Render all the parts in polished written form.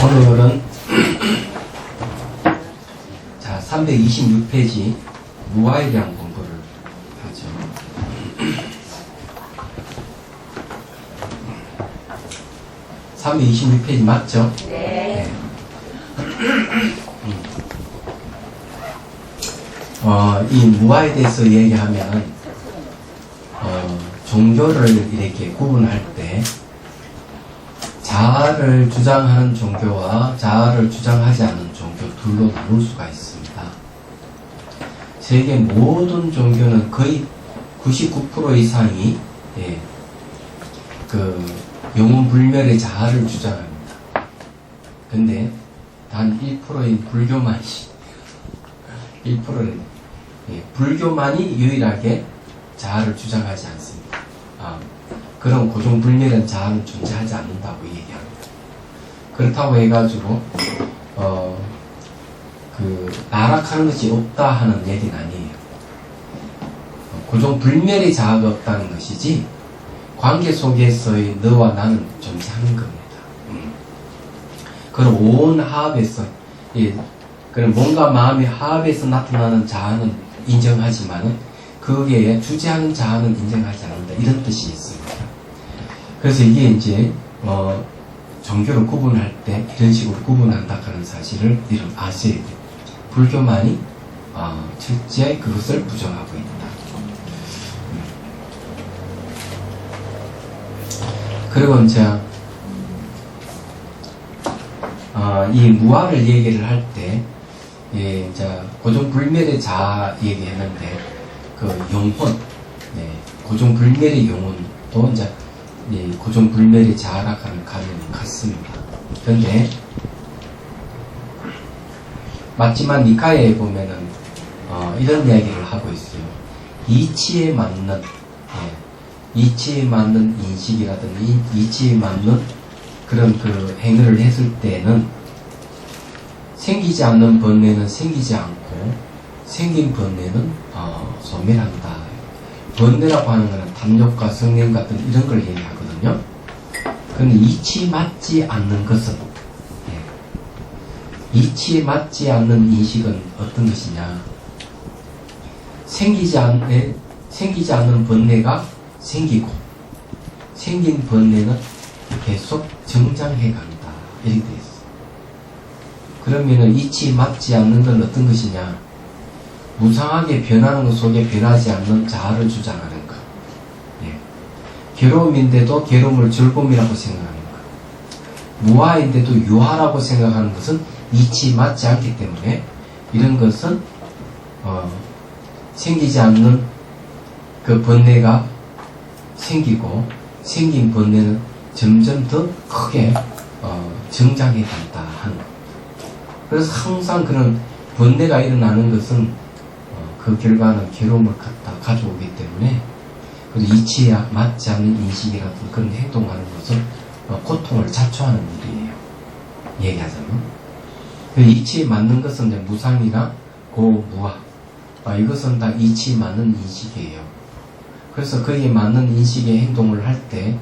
오늘은 자 326페이지 무아에 대한 공부를 하죠. 326페이지 맞죠? 네. 이 무아에 대해서 얘기하면 종교를 이렇게 구분할 때 자아를 주장하는 종교와 자아를 주장하지 않는 종교 둘로 나눌 수가 있습니다. 세계 모든 종교는 거의 99% 이상이 영혼 불멸의 자아를 주장합니다. 근데 단 1%인 불교만이 1%는 불교만이 유일하게 자아를 주장하지 않습니다. 그런 고정불멸한 자아는 존재하지 않는다고 얘기합니다. 그렇다고 해가지고 나락하는 것이 없다 하는 얘기는 아니에요. 고정불멸의 자아가 없다는 것이지 관계 속에서의 너와 나는 존재하는 겁니다. 그런 온 하합에서 그런 몸과 마음의 하합에서 나타나는 자아는 인정하지만 거기에 주재하는 자아는 인정하지 않는다, 이런 뜻이 있습니다. 그래서 이게 이제 종교를 구분할 때 이런 식으로 구분한다 하는 사실을 아셔야 돼요. 불교만이 실제 그것을 부정하고 있다. 그리고 이제 이 무아를 얘기를 할 때 이제 고정불멸의 자아 얘기했는데 그 영혼, 고정불멸의 영혼도 이제 고정불멸의 자아라 하는概念은 같습니다. 그런데 마지막 니카에 보면은 이런 이야기를 하고 있어요. 이치에 맞는 인식이라든지 이치에 맞는 그런 그 행위를 했을 때는 생기지 않는 번뇌는 생기지 않고 생긴 번뇌는 소멸한다. 번뇌라고 하는 것은 탐욕과 성냄 같은 이런 걸 얘기하거든요. 그런데 이치에 맞지 않는 것은 이치에 맞지 않는 인식은 어떤 것이냐? 생기지 않는 번뇌가 생기고 생긴 번뇌는 계속 정장해 간다, 이렇게 되어 있어요. 그러면은 이치에 맞지 않는 건 어떤 것이냐? 무상하게 변하는 것 속에 변하지 않는 자아를 주장하는 것. 괴로움인데도 괴로움을 즐거움이라고 생각하는 것. 무아인데도 유아라고 생각하는 것은 이치에 맞지 않기 때문에 이런 것은 생기지 않는 그 번뇌가 생기고 생긴 번뇌는 점점 더 크게 정장해 간다 하는 것. 그래서 항상 그런 번뇌가 일어나는 것은 그 결과는 괴로움을 가져오기 때문에 이치에 맞지 않는 인식이라든 그런 행동하는 것은 고통을 자초하는 일이에요. 얘기하자면 이치에 맞는 것은 이제 무상이나 고무아, 이것은 다 이치에 맞는 인식이에요. 그래서 거기에 맞는 인식의 행동을 할 때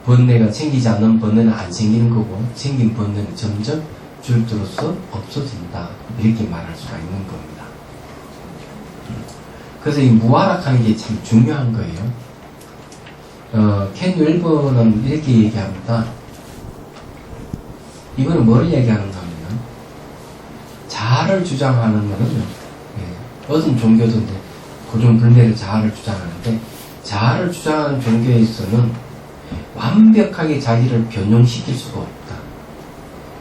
번뇌가 생기지 않는 번뇌는 안 생기는 거고 생긴 번뇌는 점점 줄들어서 없어진다, 이렇게 말할 수가 있는 겁니다. 그래서 이 무아락하는 게 참 중요한 거예요. 켄 웰버는 이렇게 얘기합니다. 이거는 뭘 얘기하는가 하면 자아를 주장하는 거는 어떤 종교든지 고정불멸의 자아를 주장하는데 자아를 주장하는 종교에 있어서는 완벽하게 자기를 변형시킬 수가 없다.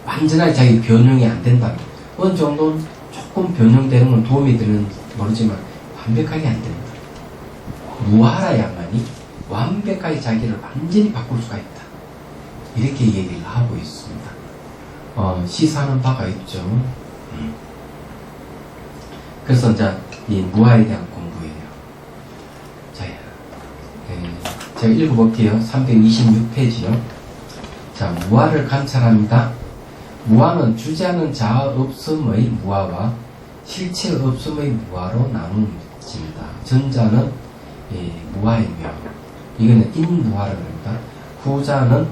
완전하게 자기 변형이 안 된다. 어느 정도는 조금 변형되는 건 도움이 되는 모르지만 완벽하게 안 된다. 무아라야만이 완벽하게 자기를 완전히 바꿀 수가 있다, 이렇게 얘기를 하고 있습니다. 시사하는 바가 있죠. 그래서 이제 이 무아에 대한 공부예요. 자, 제가 읽어볼게요. 326페이지요. 자, 무아를 관찰합니다. 무아는 주제하는 자아 없음의 무아와 실체 없음의 무아로 나눕니다. 전자는 무아이며 이거는 인무아라고 합니다. 후자는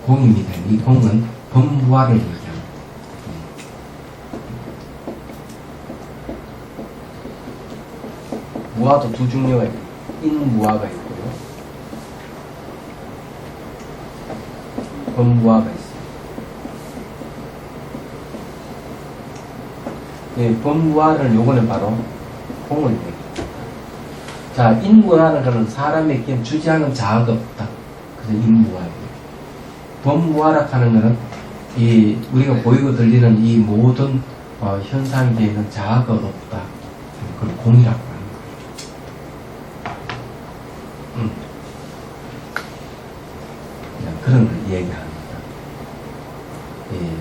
공입니다. 이 공은 범무화를 얘기합니다. 무화도 두 종류가 있고, 인무화가 있고요. 범무화가 있어요. 예, 범무화를 요거는 바로 공을 얘기합니다. 자, 인무화는 그런 사람에게 주지하는 자아가 없다. 그래서 인무화예요. 범무화라 하는 것은 이 우리가 보이고 들리는 이 모든 현상계에는 자아가 없다. 그걸 공이라고 하는 거예요. 그런 걸 이야기합니다. 예.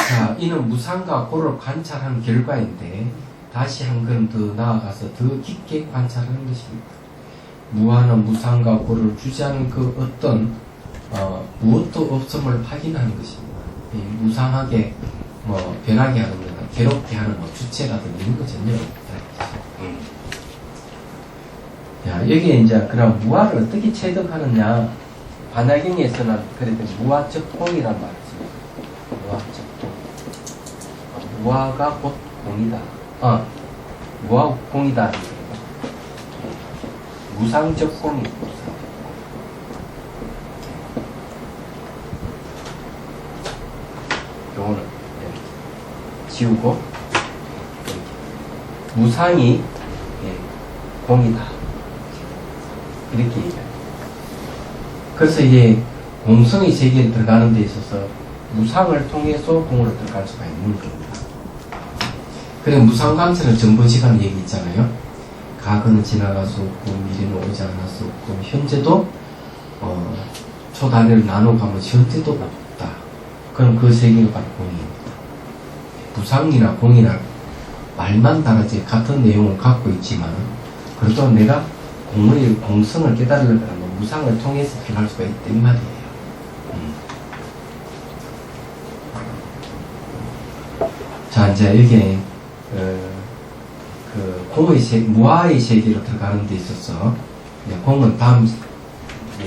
자, 이는 무상과 고를 관찰하는 결과인데 다시 한 걸음 더 나아가서 더 깊게 관찰하는 것입니다. 무한한 무상과 고를 주지하는 그 어떤 무엇도 없음을 확인하는 것입니다. 이 무상하게 변하게 하는 거나 괴롭게 하는 주체라든지 이런 거 전혀 없다. 자, 여기에 이제 그럼 무아를 어떻게 체득하느냐? 반야경에서는 그랬더니 무아적 공이란 말이 있습니다. 무아적 공. 무아가 곧 공이다. 무아 공이다. 무상적 공이 무상. 요거는 지우고 무상이 공이다. 이렇게 얘기해요. 그래서 이게 공성의 세계에 들어가는 데 있어서 무상을 통해서 공으로 들어갈 수가 있는 겁니다. 그래 무상관찰은 정본 시간 얘기 있잖아요. 과거는 지나갈 수 없고 미래는 오지 않을 수 없고 현재도 초단위를 나눠가면 현재도 없다. 그럼 그 세계가 바로 공입니다. 무상이나 공이나 말만 다르지 같은 내용을 갖고 있지만 그래도 내가 공성을 깨달으려면 무상을 통해서 변할 수가 있다 이 말이에요. 자 이제 여기 그 공의 무아의 세계로 들어가는 데 있어서 공은 다음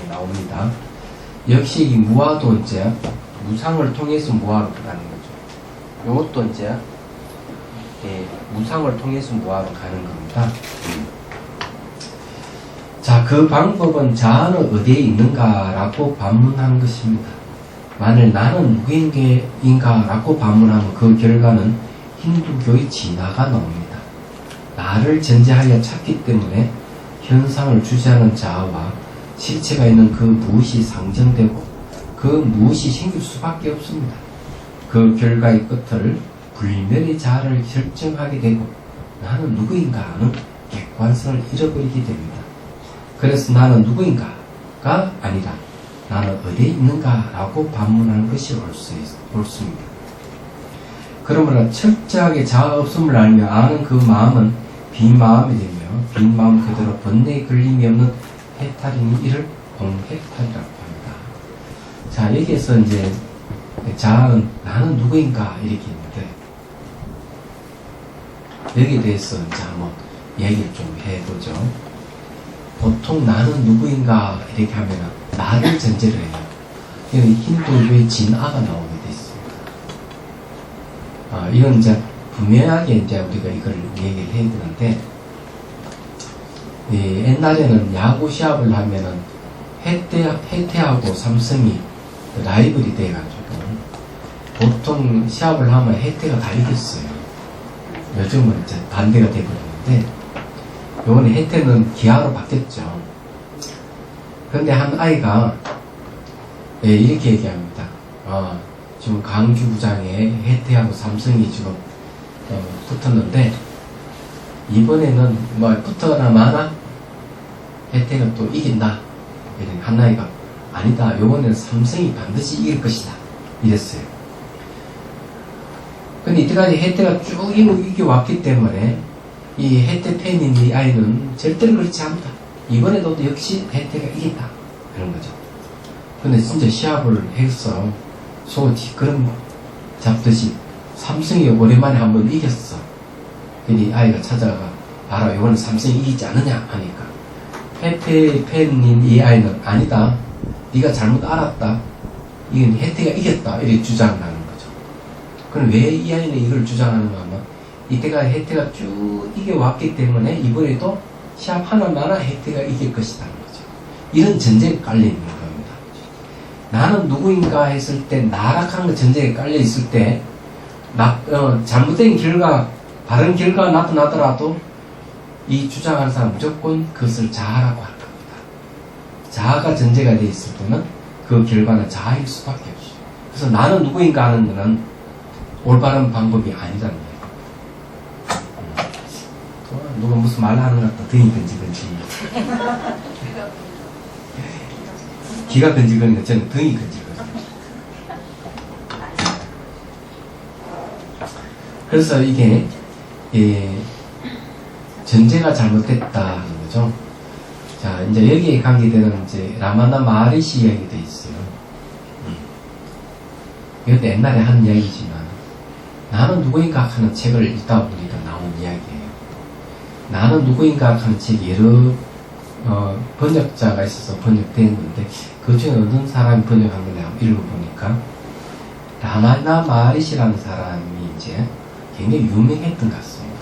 나옵니다. 역시 이 무아도 이제 무상을 통해서 무아로 들어가는 거죠. 이것도 이제 무상을 통해서 무아로 가는 겁니다. 자, 그 방법은 자아는 어디에 있는가라고 반문하는 것입니다. 만일 나는 누구인가라고 반문하면 그 결과는 힌두교의 진화가 나옵니다. 나를 전제하여 찾기 때문에 현상을 주지하는 자아와 실체가 있는 그 무엇이 상정되고 그 무엇이 생길 수밖에 없습니다. 그 결과의 끝을 불멸의 자아를 결정하게 되고 나는 누구인가 하는 객관성을 잃어버리게 됩니다. 그래서 나는 누구인가가 아니라 나는 어디에 있는가라고 반문하는 것이 옳습니다. 그러므로 철저하게 자아 없음을 알며 아는 그 마음은 빈마음이 되며 빈마음 그대로 번뇌에 걸림이 없는 해탈이니 이를 공해탈이라고 합니다. 자 여기에서 이제 자아는 나는 누구인가 이렇게 있는데 여기에 대해서 이제 한번 얘기를 좀 해보죠. 보통 나는 누구인가 이렇게 하면 나를 전제로 해요. 여기 힌두교의 진아가 나오게 돼 있습니다. 이건 이제 분명하게 이제 우리가 이걸 얘기를 해야 되는데, 옛날에는 야구 시합을 하면은 해태하고 삼성이 라이벌이 돼가지고 보통 시합을 하면 해태가 다 이겼어요. 요즘은 이제 반대가 돼버렸는데, 요번에 해태는 기아로 바뀌었죠. 그런데 한 아이가 이렇게 얘기합니다. 지금 강주구장에 해태하고 삼성이 지금 붙었는데 이번에는 뭐 붙어나 마나 해태는 또 이긴다. 한 아이가 아니다. 요번에는 삼성이 반드시 이길 것이다. 이랬어요. 근데 이때까지 해태가 쭉 이겨왔기 때문에 이 해태 팬인 이 아이는 절대로 그렇지 않다. 이번에도 역시 해태가 이긴다. 그런 거죠. 근데 진짜 시합을 해서 소 뒷걸음 잡듯이 삼성이 오랜만에 한번 이겼어. 근데 아이가 찾아가 봐라 이번에 삼성이 이기지 않느냐 하니까 해태 팬인 이 아이는 아니다. 네가 잘못 알았다. 이건 혜태가 이겼다 이렇게 주장을 하는 거죠. 그럼 왜 이 아이는 이걸 주장하는가 하면 이때가 혜태가 쭉 이겨왔기 때문에 이번에도 시합 하나마나 혜태가 이길 것이라는 거죠. 이런 전제에 깔려 있는 겁니다. 나는 누구인가 했을 때 나락하는 거 전제에 깔려 있을 때 잘못된 결과 바른 결과가 나타나더라도 이 주장하는 사람 무조건 그것을 자아라고 할 겁니다. 자아가 전제가 되어 있을 때는 그 결과는 자아일 수밖에 없어요. 그래서 나는 누구인가 하는 것은 올바른 방법이 아니라는 거예요. 누가 무슨 말 하는 것 같다. 등이 근질근질. 귀가 근질거리니까 저는 등이 근질거려요. 그래서 이게 전제가 잘못됐다 하는 거죠. 자, 이제 여기에 관계되는 이제 라마나 마하리시 이야기도 있어요. 이것도 옛날에 한 이야기지만 나는 누구인가 하는 책을 읽다 보니까 나온 이야기예요. 나는 누구인가 하는 책이 여러 번역자가 있어서 번역되었는데 그 중에 어떤 사람이 번역한 걸 내가 읽어보니까 라마나 마하리시라는 사람이 이제 굉장히 유명했던 것 같습니다.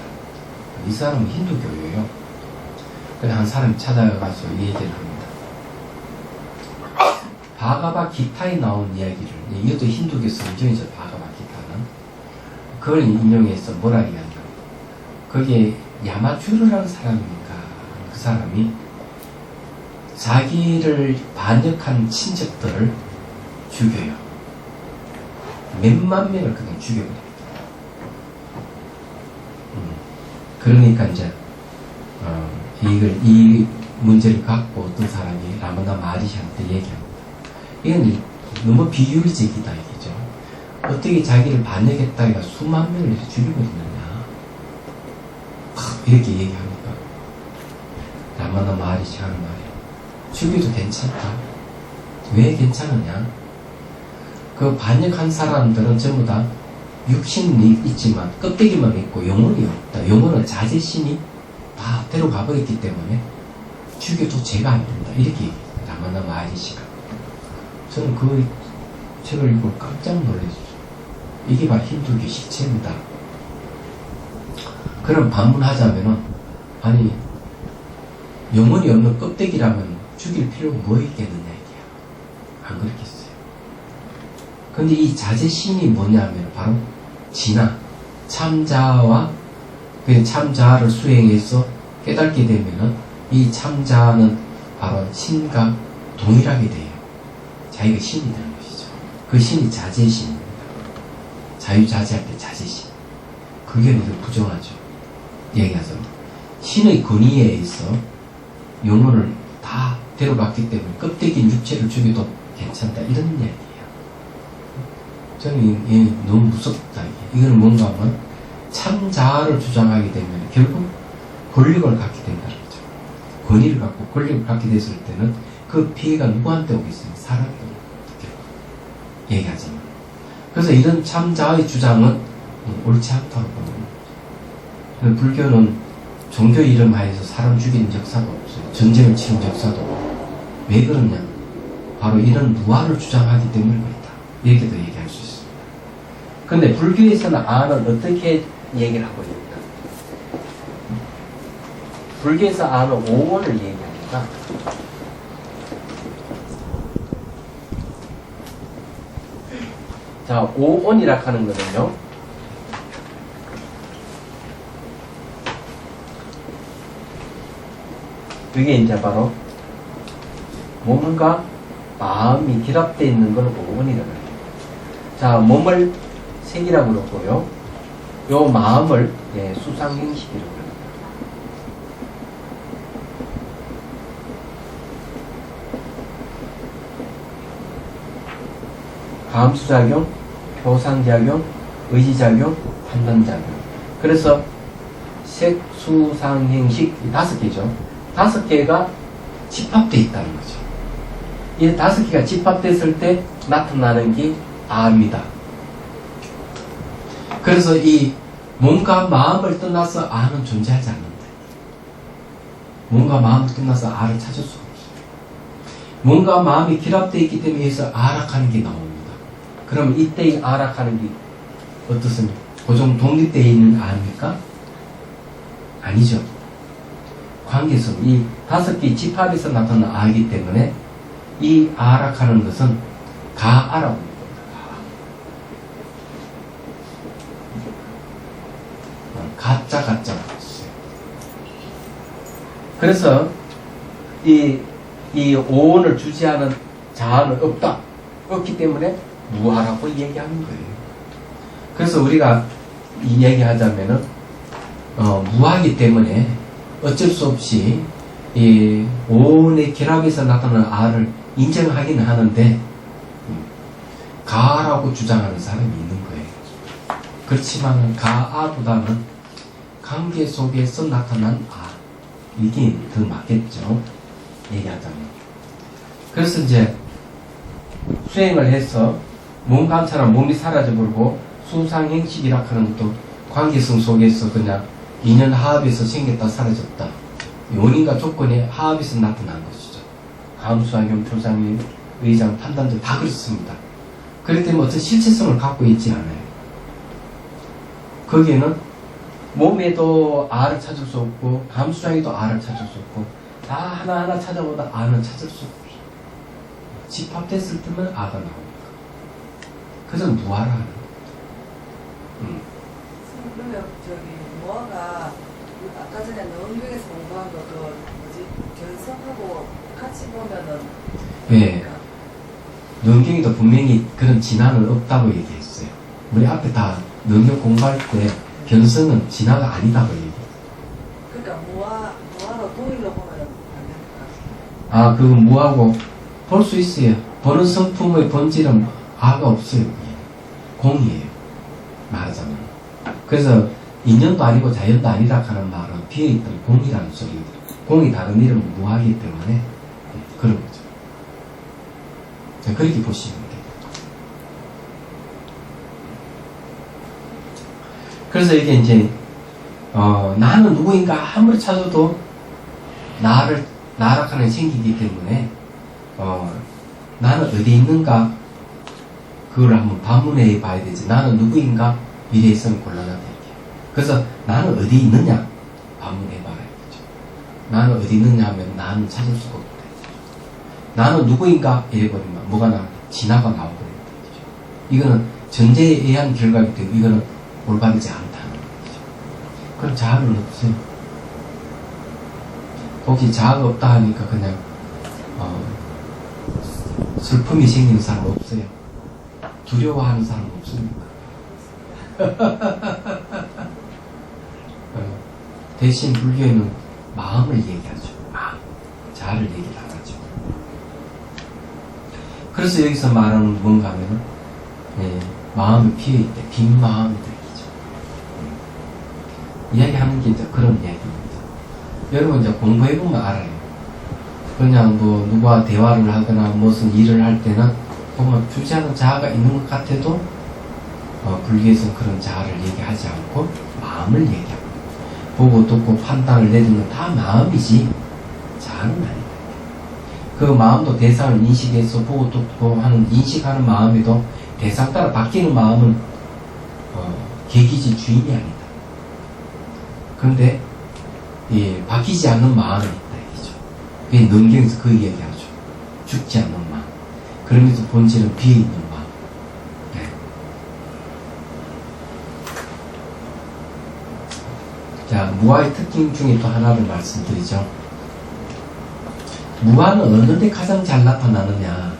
이 사람은 힌두교예요. 그래서 한 사람이 찾아가서 이 얘기를 합니다. 바가바 기타에 나온 이야기를, 이것도 힌두교 성경이죠. 바가바 기타는. 그걸 인용해서 뭐라 얘기하냐. 거기에 야마주르라는 사람인가, 그 사람이 자기를 반역한 친척들을 죽여요. 몇만 명을 그냥 죽여버려요. 그러니까 이제 이 문제를 갖고 어떤 사람이 라마나 마하리시한테 얘기합니다. 이건 너무 비윤리적이다 이거죠. 어떻게 자기를 반역했다가 수만 명을 죽여버리느냐 이렇게 얘기하니까 라마나 마하리시 하는 말이에요. 죽여도 괜찮다. 왜 괜찮으냐? 그 반역한 사람들은 전부 다 육신이 있지만 껍데기만 있고 영혼이 없다. 영혼은 자제심이 다 데려가 버렸기 때문에 죽여도 죄가 안 된다. 이렇게 얘기해요. 라마나 마하리시가. 저는 그 책을 읽고 깜짝 놀랐어요. 이게 바로 힌두교 실체입니다. 그럼 반문하자면은 아니 영혼이 없는 껍데기라면 죽일 필요가 뭐 있겠느냐 이게야. 안 그렇겠어요. 근데 이 자제심이 뭐냐면 바로 진화, 참자아와 그 참자아를 수행해서 깨닫게 되면은 이 참자아는 바로 신과 동일하게 돼요. 자기가 신이 되는 것이죠. 그 신이 자제심입니다. 자유자재할 때 자제심. 그게 너무 부정하죠. 얘기하자면 신의 권위에 의해서 영혼을 다 데려갔기 때문에 껍데기 육체를 죽여도 괜찮다 이런 이야기예요. 저는 이게 너무 무섭다. 이거는 뭔가 하면 참자아를 주장하게 되면 결국 권력을 갖게 된다는 거죠. 권위를 갖고 권력을 갖게 됐을 때는 그 피해가 누구한테 오겠어요? 사람한테 얘기하지만. 그래서 이런 참자아의 주장은 옳지 않다고 봅니다. 불교는 종교 이름 하에서 사람 죽이는 역사가 없어요. 전쟁을 치는 역사도 없고. 왜 그러냐? 바로 이런 무아를 주장하기 때문에 그렇다. 이렇게도 얘기할 수 있습니다. 근데 불교에서는 아는 어떻게 얘기를 하고 있습니까? 불교에서 아는 오원을 얘기합니다. 자, 오온이라 하는 거는요. 그게 이제 바로 몸과 마음이 결합되어 있는 걸 오온이라고 해요. 자, 몸을 색이라고 그러고요. 요 마음을 수상행식이라고 합니다. 감수작용, 표상작용, 의지작용, 판단작용. 그래서 색, 수, 상, 행식 이 5개죠. 5개가 집합되어 있다는 거죠. 이 5개가 집합됐을 때 나타나는 게 아입니다. 그래서 이 몸과 마음을 떠나서 아는 존재하지 않는다. 몸과 마음을 떠나서 아를 찾을 수가 없어요. 몸과 마음이 결합되어 있기 때문에 여기서 아락하는 게 나옵니다. 그럼 이때의 아락하는 게 어떻습니까? 고정 독립되어 있는 아입니까? 아니죠. 관계성, 이 5개 집합에서 나타나는 아이기 때문에 이 아락하는 것은 가아라고 합니다. 가짜가 있어요. 그래서 이 오온을 주지하는 자아는 없기 때문에 무아라고 얘기하는 거예요. 그래서 우리가 이 얘기하자면은 무아이기 때문에 어쩔 수 없이 이 오온의 결합에서 나타나는 아를 인정하기는 하는데 가아라고 주장하는 사람이 있는 거예요. 그렇지만 가아보다는 관계 속에서 나타난 아, 이게 더 맞겠죠. 얘기하자면. 그래서 이제 수행을 해서 몸 감찰하면 몸이 사라져버리고 수상행식이라 하는 것도 관계성 속에서 그냥 인연 하합에서 생겼다 사라졌다. 원인과 조건의 하합에서 나타난 것이죠. 감수학용, 표상용, 의장, 판단들 다 그렇습니다. 그렇기 때문에 어떤 실체성을 갖고 있지 않아요. 거기에는 몸에도 R을 찾을 수 없고 감수장에도 R을 찾을 수 없고 다 하나하나 찾아보다 R는 찾을 수 없어요. 집합됐을 때만 R가 나옵니다. 그래서 무아라 하는 거예요. 그러면 무아가 아까 전에 너은경에서 공부한 거 견성하고 같이 보면은 네. 능경에도 분명히 그런 진화는 없다고 얘기했어요. 우리 앞에 다 능경 공부할 때 견성은 진화가 아니다고 얘기해요. 그러니까 무아로 동일로 보면 안 됩니까? 아, 그거 무하고 볼 수 있어요. 보는 성품의 본질은 아가 없어요. 공이에요. 말하자면. 그래서 인연도 아니고 자연도 아니라 하는 말은 비어있던 공이라는 소리입니다. 공이 다른 이름은 무하기 때문에 그런 거죠. 그렇게 보시면 돼요. 그래서 이게 이제 나는 누구인가 아무리 찾아도 나락하는 생기기 때문에 나는 어디 있는가 그걸 한번 반문해 봐야 되지. 나는 누구인가 미래에 있으면 곤란하다. 그래서 나는 어디 있느냐 반문해 봐야 되죠. 나는 어디 있느냐 하면 나는 찾을 수가 없다. 나는 누구인가 이래버리면 뭐가 나 진화가 나오거든요. 이거는 전제에 의한 결과이기 때문에 이거는 올바르지 않다는 거죠. 그럼 자아는 없어요. 혹시 자아가 없다 하니까 그냥 슬픔이 생기는 사람 없어요. 두려워하는 사람 없습니까? 대신 불교에는 마음을 얘기하죠. 마음. 자아를 얘기를 안 하죠. 그래서 여기서 말하는 뭔가 하면 마음이 비어있대. 빈 마음이 들리죠. 이야기하는 게 이제 그런 이야기입니다. 여러분 이제 공부해보면 알아요. 그냥 뭐 누구와 대화를 하거나 무슨 일을 할 때는 보면 주제하는 자아가 있는 것 같아도 불교에서는 그런 자아를 얘기하지 않고 마음을 얘기하고 보고 듣고 판단을 내리는 건 다 마음이지 자아는 아니다. 그 마음도 대상을 인식해서 보고 듣고 하는 인식하는 마음에도 대상 따라 바뀌는 마음은 계기지 주인이 아니다. 그런데 바뀌지 않는 마음이 있다 이거죠. 그게 능경에서 그 얘기하죠. 죽지 않는 마음. 그러면서 본질은 비어있는 마음. 네. 자, 무아의 특징 중에 또 하나를 말씀드리죠. 무아는 어느 데 가장 잘 나타나느냐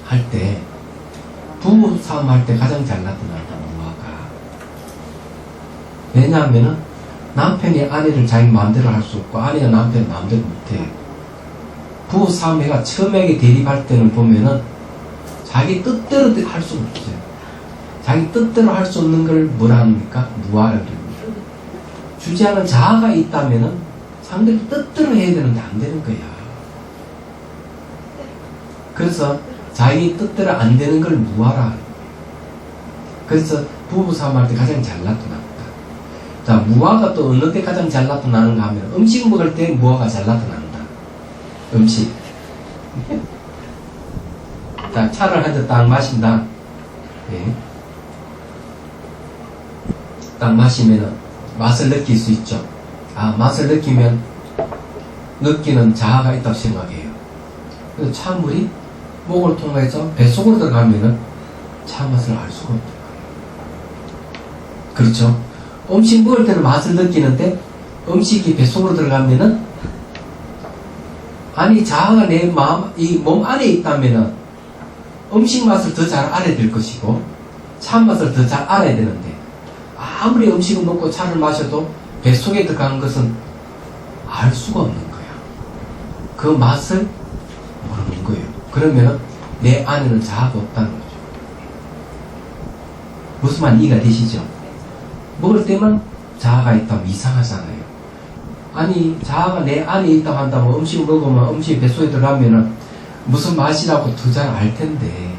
할 때 부부 싸움 할 때 가장 잘 나타난다. 무아가. 왜냐하면은 남편이 아내를 자기 마음대로 할 수 없고 아내가 남편을 마음대로 못해요. 부부 싸움회가 처음에 대립할 때는 보면은 자기 뜻대로 할 수가 없어요. 자기 뜻대로 할 수 없는 걸 뭐라 합니까? 무아라고 합니다. 주제하는 자아가 있다면은 상대를 뜻대로 해야 되는데 안 되는 거야. 그래서 자기 뜻대로 안 되는 걸 무아라. 그래서 부부 싸움할 때 가장 잘 나타납니다. 자, 무아가 또 어느 때 가장 잘 나타나는가 하면 음식 먹을 때 무아가 잘 나타난다. 음식. 자, 차를 한 잔 딱 마신다. 예. 딱 마시면은 맛을 느낄 수 있죠. 아, 맛을 느끼면 느끼는 자아가 있다고 생각해요. 그래서 차물이 목을 통해서 뱃속으로 들어가면은 차 맛을 알 수가 없는 거예요. 그렇죠? 음식 먹을 때는 맛을 느끼는데 음식이 뱃속으로 들어가면은 아니 자아가 내 마음, 이 몸 안에 있다면은 음식 맛을 더 잘 알아야 될 것이고 차 맛을 더 잘 알아야 되는데 아무리 음식을 먹고 차를 마셔도 뱃속에 들어간 것은 알 수가 없는 거야. 그 맛을 모르는 거예요. 그러면은 내 안에는 자아가 없다는 거죠. 무슨 말 이해가 되시죠? 먹을 때만 자아가 있다면 이상하잖아요. 아니 자아가 내 안에 있다고 한다면 음식을 먹으면 음식이 뱃속에 들어가면은 무슨 맛이라고 더 잘 알 텐데.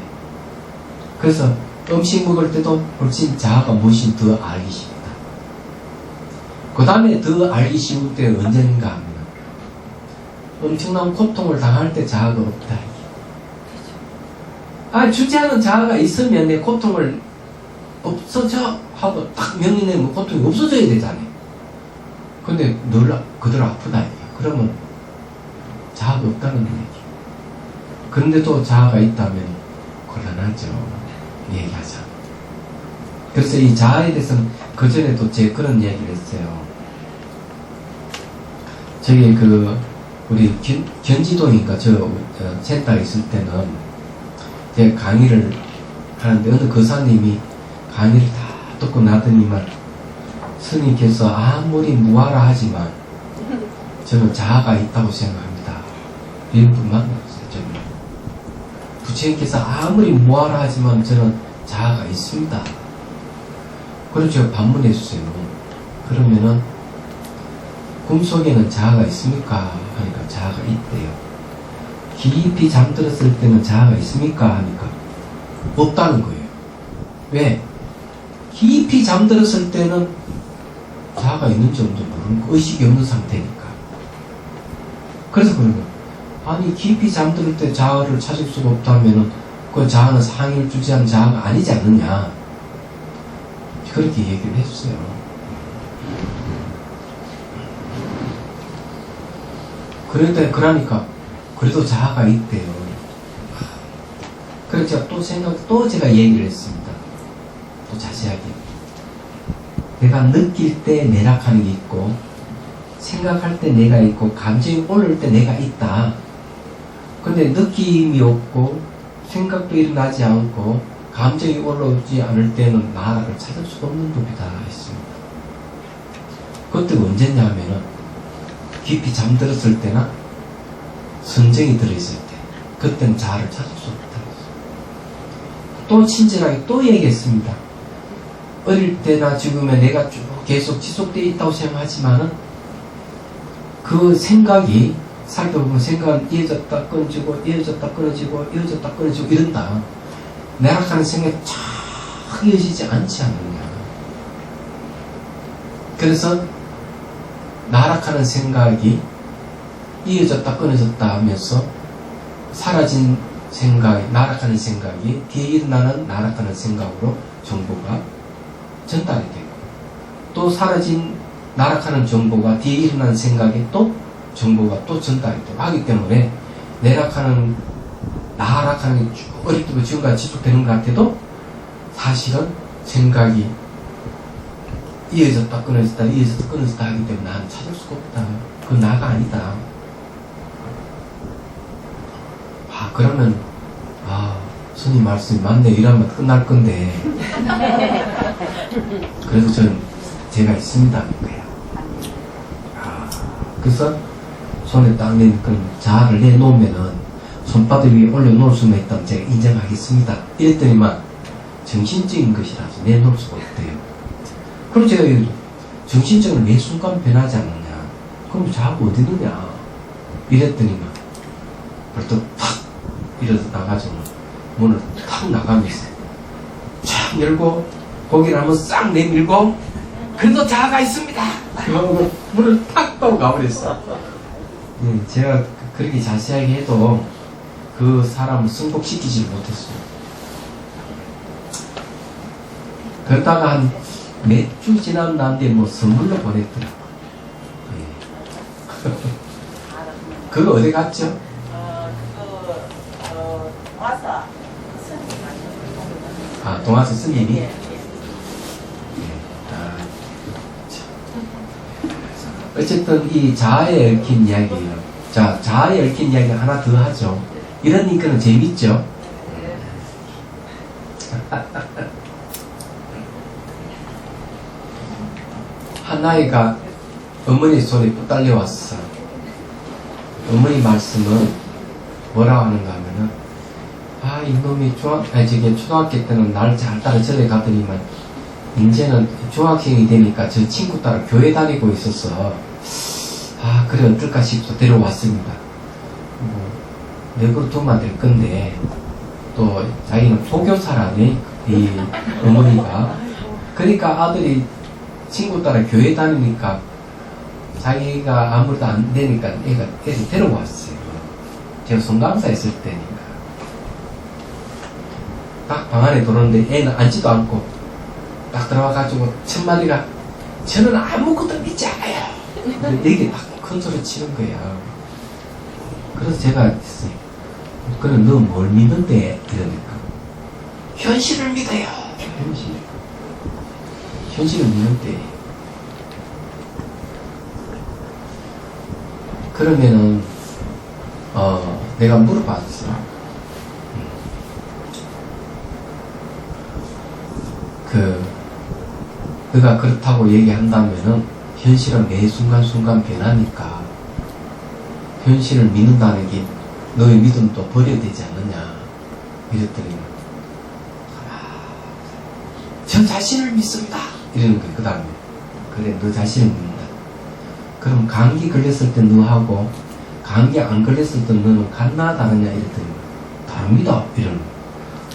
그래서 음식 먹을 때도 훨씬 자아가 무엇인지 더 알기 쉽다. 그 다음에 더 알기 쉬울 때 언제인가 하면 엄청난 고통을 당할 때 자아가 없다. 아, 주체하는 자아가 있으면 내 고통을 없어져 하고 딱 명이 내면 고통이 없어져야 되잖아요. 근데 늘 그대로 아프다. 그러면 자아가 없다는 얘기. 그런데도 자아가 있다면 곤란하죠. 얘기하자. 그래서 이 자아에 대해서는 그전에도 제가 그런 얘기를 했어요. 저기 우리 견지도인가 센터에 있을 때는 제가 강의를 하는데 어느 거사님이 강의를 다 듣고 나더니만 스님께서 아무리 무아라 하지만 저는 자아가 있다고 생각합니다. 이런 분 만났어요. 저는 부처님께서 아무리 무아라 하지만 저는 자아가 있습니다. 그래서 제가 반문했어요. 그러면은 꿈속에는 자아가 있습니까? 하니까 자아가 있대요. 깊이 잠들었을 때는 자아가 있습니까? 하니까 없다는 거예요. 왜? 깊이 잠들었을 때는 자아가 있는지 없는지 모르는 거, 의식이 없는 상태니까. 그래서 그런 거예요. 아니 깊이 잠들 때 자아를 찾을 수가 없다면은 그 자아는 상의를 주지하는 자아가 아니지 않느냐, 그렇게 얘기를 했어요. 그러니까 그래도 자아가 있대요. 그래서 제가 또 제가 얘기를 했습니다. 또 자세하게 내가 느낄 때 내락하는 게 있고 생각할 때 내가 있고 감정이 오를 때 내가 있다. 근데 느낌이 없고 생각도 일어나지 않고 감정이 올라오지 않을 때는 나를 찾을 수가 없는 법이다 했습니다. 그때가 언제냐 하면은 깊이 잠들었을 때나 선정이 들어있을 때, 그때는 자아를 찾을 수 없다. 또 친절하게 또 얘기했습니다. 어릴 때나 지금에 내가 쭉 계속 지속되어 있다고 생각하지만은 그 생각이 살펴보면 생각은 이어졌다 끊어지고 이어졌다 끊어지고 이어졌다 끊어지고 이런다. 내락하는 생각이 쫙 이어지지 않지 않느냐. 그래서 나락하는 생각이 이어졌다 끊어졌다 하면서 사라진 생각이, 나락하는 생각이 뒤에 일어나는 나락하는 생각으로 정보가 전달이 되고, 또 사라진 나락하는 정보가 뒤에 일어나는 생각이 또 정보가 또 전달이 되고 하기 때문에 나락하는 게 어릴 때부터 지금까지 지속되는 것 같아도 사실은 생각이 이어졌다 끊어졌다 이어졌다 끊어졌다 하기 때문에 나는 찾을 수가 없다. 그건 나가 아니다. 그러면 스님 말씀이 맞네, 이러면 끝날 건데 그래서 저는 제가 있습니다 거예요. 그래서 손에 딱 자아를 내놓으면은 손바닥 위에 올려놓을 수만 있다면 제가 인정하겠습니다. 이랬더니만 정신적인 것이라서 내놓을 수가 없대요. 그럼 제가 정신적으로 매 순간 변하지 않느냐, 그럼 자아가 어디 있느냐 이랬더니만 벌떡 탁 일어서 나가지고 문을 탁 나가면서 촥 열고 고개를 한번 싹 내밀고 그래도 자아가 있습니다 그러고 문을 탁 따고 가버렸어. 제가 그렇게 자세하게 해도 그 사람을 승복시키지 못했어요. 그러다가 한 몇 주 지난 다음에 뭐 선물로 보냈더라고요. 예. 그거 어디 갔죠? 와서 아, 동화서 스님이? 예. 어쨌든 이 자아에 얽힌 이야기예요. 자, 자아에 얽힌 이야기 하나 더 하죠. 이러니까는 재밌죠? 한 아이가 어머니 손에 또 딸려왔어. 어머니 말씀은 뭐라고 하는가 하면은, 아, 이놈이 초등학교 때는 날 잘 따라 절에 가더니만, 이제는 중학생이 되니까 저 친구 따라 교회 다니고 있어서, 아, 그래, 어떨까 싶어서 데려왔습니다. 내버려 두면 될 건데, 또, 자기는 소교사라네, 이 어머니가. 그러니까 아들이 친구 따라 교회 다니니까, 자기가 아무래도 안 되니까 애를 데려왔어요. 제가 송강사 있을 때니까. 딱 방 안에 들어오는데 애는 앉지도 않고, 딱 들어와가지고 첫 마디가, 저는 아무것도 믿지 않아요. 이게 딱 큰 소리 치는 거야. 그래서 제가 했어요. 그럼 너 뭘 믿는데? 이러니까. 현실을 믿어요. 현실을 믿는데. 그러면은, 내가 물어봤어. 너가 그렇다고 얘기한다면은, 현실은 매 순간순간 변하니까, 현실을 믿는다는 게 너의 믿음도 버려야 되지 않느냐. 이랬더니, 저 자신을 믿습니다. 이러는 거예요. 그 다음에. 그래, 너 자신을 믿는다. 그럼 감기 걸렸을 때 너하고, 감기 안 걸렸을 때 너는 같나 다르냐? 이랬더니, 다릅니다. 이러는 거예요.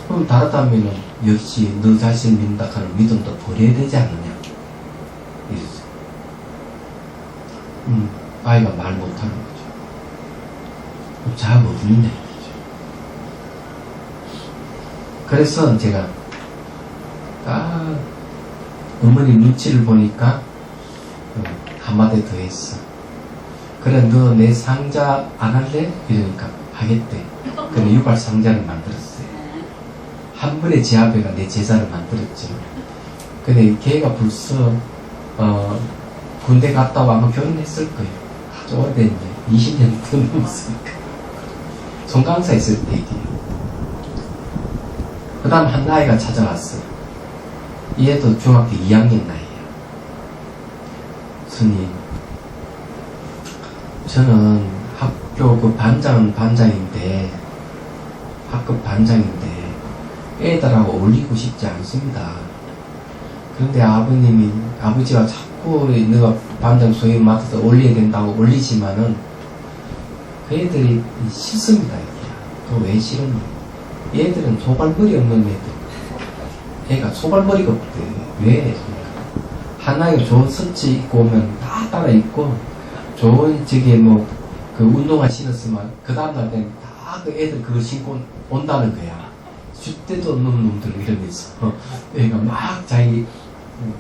그럼 다르다면은, 역시 너 자신을 믿는다 하는 믿음도 버려야 되지 않느냐. 이랬어요. 아이가 말 못하는 거죠. 자아가 어디 있냐 이거죠. 그래서 제가 어머니 눈치를 보니까 한마디 더 했어. 그래, 너 내 상자 안 할래? 이러니까 하겠대. 그래, 유발 상자를 만들었어요. 한 번에 제 아버지가 내 제자를 만들었죠. 근데 걔가 벌써 군대 갔다 와 아마 결혼했을 거예요. 아주 오래됐네. 20년 넘었으니까. 송강사 있을 때 얘기예요. 그 다음 한 아이가 찾아왔어요. 얘도 중학교 2학년 나이에요. 스님, 저는 학교 그 반장인데, 학급 반장인데, 애들하고 어울리고 싶지 않습니다. 그런데 아버지가 자꾸 너가 반장 소위 맡아서 올려야 된다고 올리지만은 그 애들이 싫습니다. 또 왜 싫었냐? 얘들은 소발머리 없는 애들. 애가 소발머리가 없대. 왜? 하나에 좋은 서치 입고 오면 다 따라 입고 좋은 그 운동화 신었으면 그 다음날 때는 다 그 애들 그거 신고 온다는 거야. 줏대도 없는 놈들 이러면서 애가 막 자기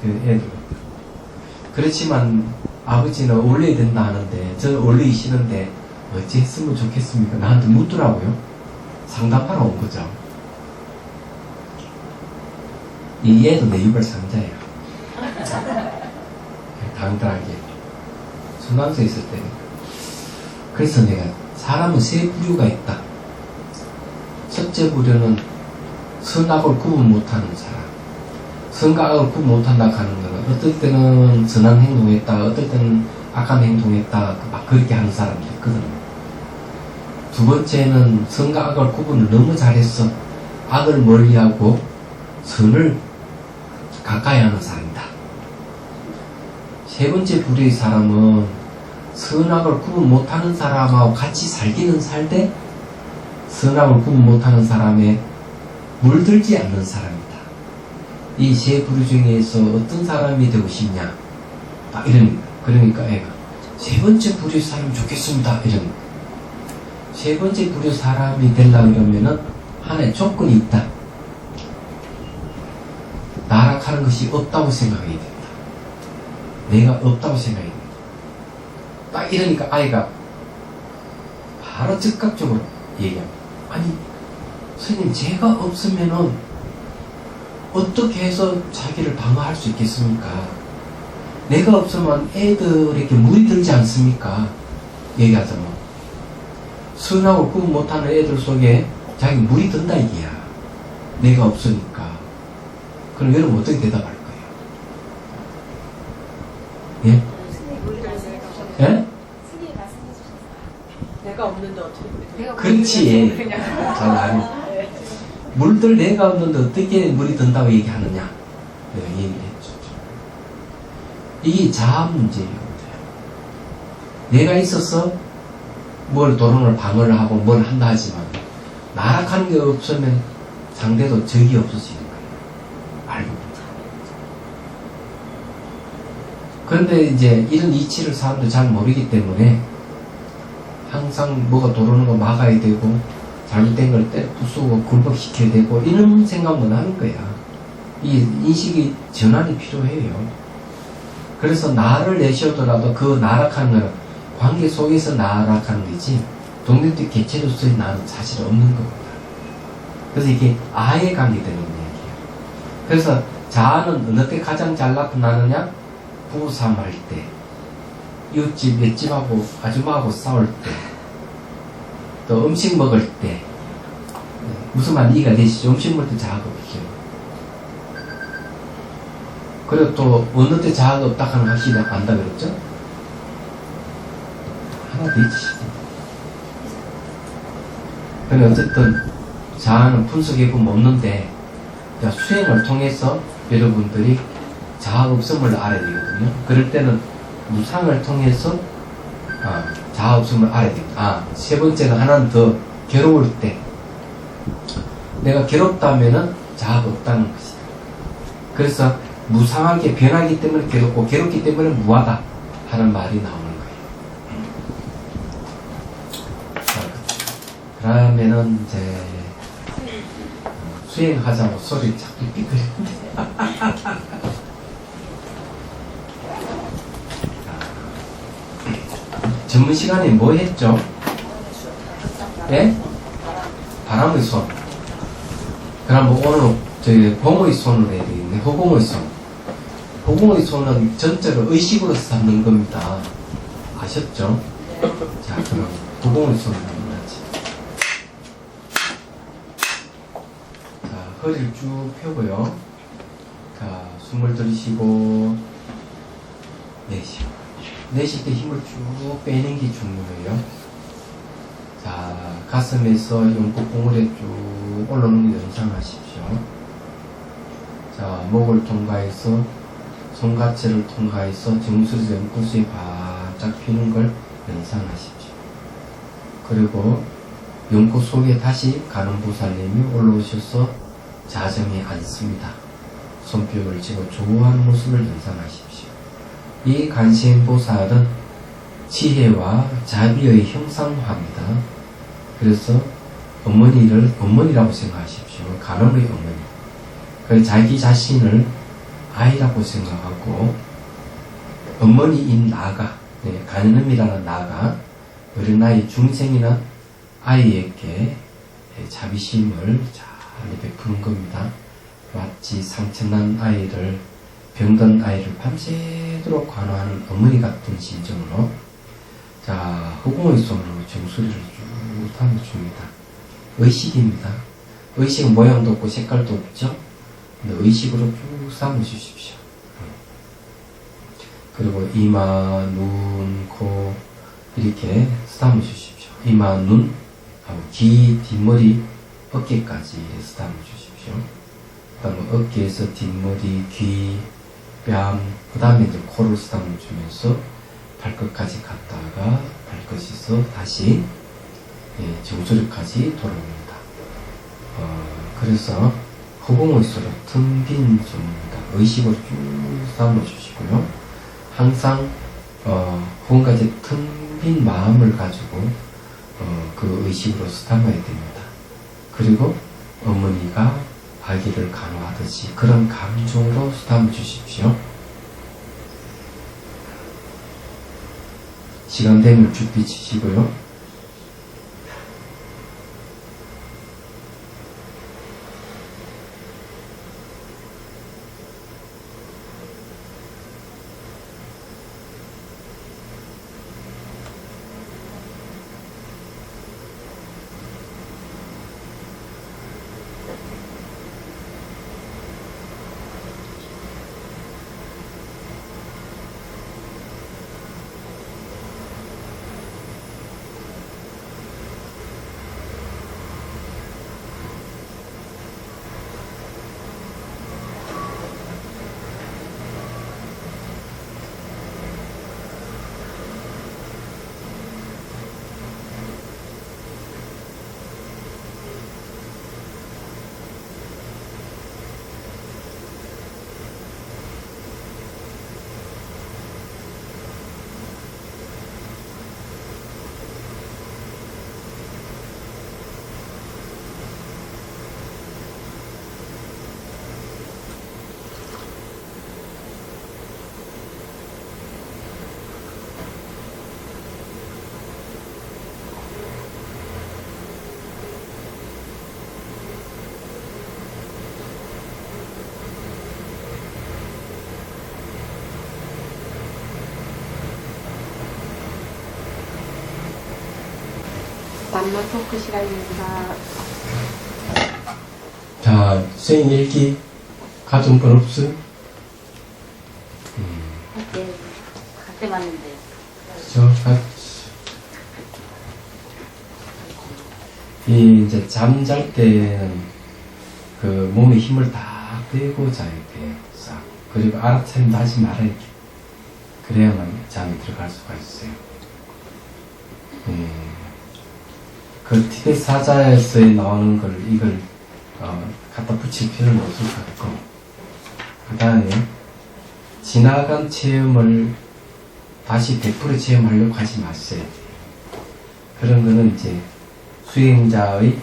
그 애들. 그렇지만 아버지는 올려야 된다 하는데 저 올리기 싫은데 어찌 했으면 좋겠습니까? 나한테 묻더라고요. 상담하러 온 거죠. 이 애도 내 유발 상자예요. 당당하게 순간서 있을 때. 그래서 내가 사람은 세 부류가 있다. 첫째 부류는 선악을 구분 못하는 사람. 선과 악을 구분 못한다 하는 거는 어떨 때는 선한 행동했다, 어떨 때는 악한 행동했다, 막 그렇게 하는 사람도 있거든요. 두 번째는 선과 악을 구분을 너무 잘했어. 악을 멀리하고 선을 가까이 하는 사람이다. 세 번째 부류의 사람은 선악을 구분 못하는 사람하고 같이 살기는 살되 선악을 구분 못하는 사람에 물들지 않는 사람이다. 이 세 부류 중에서 어떤 사람이 되고 싶냐? 이러니까. 그러니까 애가 세 번째 부류의 사람이 좋겠습니다. 이러니까. 세 번째 부류 사람이 되려고 그러면은 하나의 조건이 있다. 나락하는 것이 없다고 생각해야 된다. 내가 없다고 생각해야 된다. 딱 이러니까 아이가 바로 즉각적으로 얘기합니다. 아니, 스님, 제가 없으면은 어떻게 해서 자기를 방어할 수 있겠습니까? 내가 없으면 애들에게 물이 들지 않습니까? 얘기하자면. 선하고 구분 못하는 애들 속에 자기 물이 든다 이게야. 내가 없으니까. 그럼 여러분 어떻게 대답할 거예요? 예? 예? 내가 없는데 어떻게 우리 그렇지. 잘 알아. 물들 내가 없는데 어떻게 물이 든다고 얘기하느냐. 내가 얘기를 했죠. 이게 자아 문제예요. 내가 있어서 뭘 도론을 방어를 하고 뭘 한다 하지만 나락하는 게 없으면 상대도 적이 없어지는 거예요. 알고 보자. 그런데 이제 이런 이치를 사람도 잘 모르기 때문에 항상 뭐가 도로는 거 막아야 되고 잘못된 걸 부수고 굴복시켜야 되고 이런 생각만 하는 거야. 이 인식이 전환이 필요해요. 그래서 나를 내쉬어더라도 그 나락하는 거는 관계 속에서 나락하는 거지 독립된 개체로서의 나는 사실 없는 겁니다. 그래서 이게 아에 관계되는 얘기예요. 그래서 자아는 어느 때 가장 잘 나타나느냐? 부부싸움할 때, 이웃집, 옆집하고 아줌마하고 싸울 때, 또 음식 먹을 때, 무슨 말 이해가 되시죠? 음식 먹을 때 자아가 없죠. 그리고 또 어느 때 자아가 없다 하는 확실히 안다 그랬죠? 하나 더 있으시죠. 근데 어쨌든 자아는 분석해 보면 없는데 수행을 통해서 여러분들이 자아 없음을 알아야 되거든요. 그럴 때는 무상을 통해서 자아 없음을 알아야 됩니다. 세 번째는 하나는 더 괴로울 때 내가 괴롭다면은 자아가 없다는 것이다. 그래서 무상하게 변하기 때문에 괴롭고 괴롭기 때문에 무하다 하는 말이 나오는 거예요. 그러면은 이제 수행하자고 소리 자꾸 삐그리는데 전문 시간에 뭐 했죠? 예? 바람의 손. 그럼 뭐 오늘 저희 공의 손을 해야 되겠네. 허공의 손. 허공의 손은 전체를 의식으로 삼는 겁니다. 아셨죠? 자, 그럼 허공의 손을 한번 하지. 자, 허리를 쭉 펴고요. 자, 숨을 들이쉬고 내쉬고. 내쉴 때 힘을 쭉 빼는 게 중요해요. 자, 가슴에서 연꽃봉우리에 쭉 올라오는 게 연상하십시오. 자, 목을 통과해서 손가체를 통과해서 정수리 연꽃이 바짝 피는 걸 연상하십시오. 그리고 연꽃 속에 다시 간음보살님이 올라오셔서 자정에 앉습니다. 손뼉을 치고 조우하는 모습을 연상하십시오. 이 관세음보살은 지혜와 자비의 형상화입니다. 그래서 어머니라고 생각하십시오. 간음의 어머니. 그 자기 자신을 아이라고 생각하고 어머니인 나가, 간음이라는 나가 어린아이 중생이나 아이에게 자비심을 잘 베푸는 겁니다. 마치 상처난 아이를 병든 아이를 밤새도록 관화하는 어머니 같은 심정으로 자, 허공의 손으로 정수리를 쭉 담아줍니다. 의식입니다. 의식은 모양도 없고 색깔도 없죠? 근데 의식으로 쭉 삼아주십시오. 그리고 이마, 눈, 코 이렇게 삼아주십시오. 이마, 눈, 귀, 뒷머리, 어깨까지 삼아주십시오. 그 다음에 어깨에서 뒷머리, 귀, 뺨, 그 다음에 이제 코를 쓰다듬어주면서 발끝까지 갔다가 발끝에서 다시 정수리까지 돌아옵니다. 그래서 허공의 소리 텅 빈 손입니다. 의식을 쭉 삼아주시고요. 항상 허공까지 텅 빈 마음을 가지고 그 의식으로 담아야 됩니다. 그리고 어머니가 아기를 간호하듯이 그런 감정으로 담아 주십시오. 시간 되면 쭉 비치시고요. 만나 토크 시간입니다. 자, 수행 일기 가져온 건 없어요? 네, 갈때 봤는데. 이제 잠잘 때는 그 몸에 힘을 다 빼고 자야 돼요. 싹. 그리고 알아차림도 하지 말아야 돼. 그래야만 잠이 들어갈 수가 있어요. 그 티벳 사자에서 나오는 걸 이걸 갖다 붙일 필요는 없을 것 같고, 그 다음에 지나간 체험을 다시 100% 체험하려고 하지 마세요. 그런 거는 이제 수행자의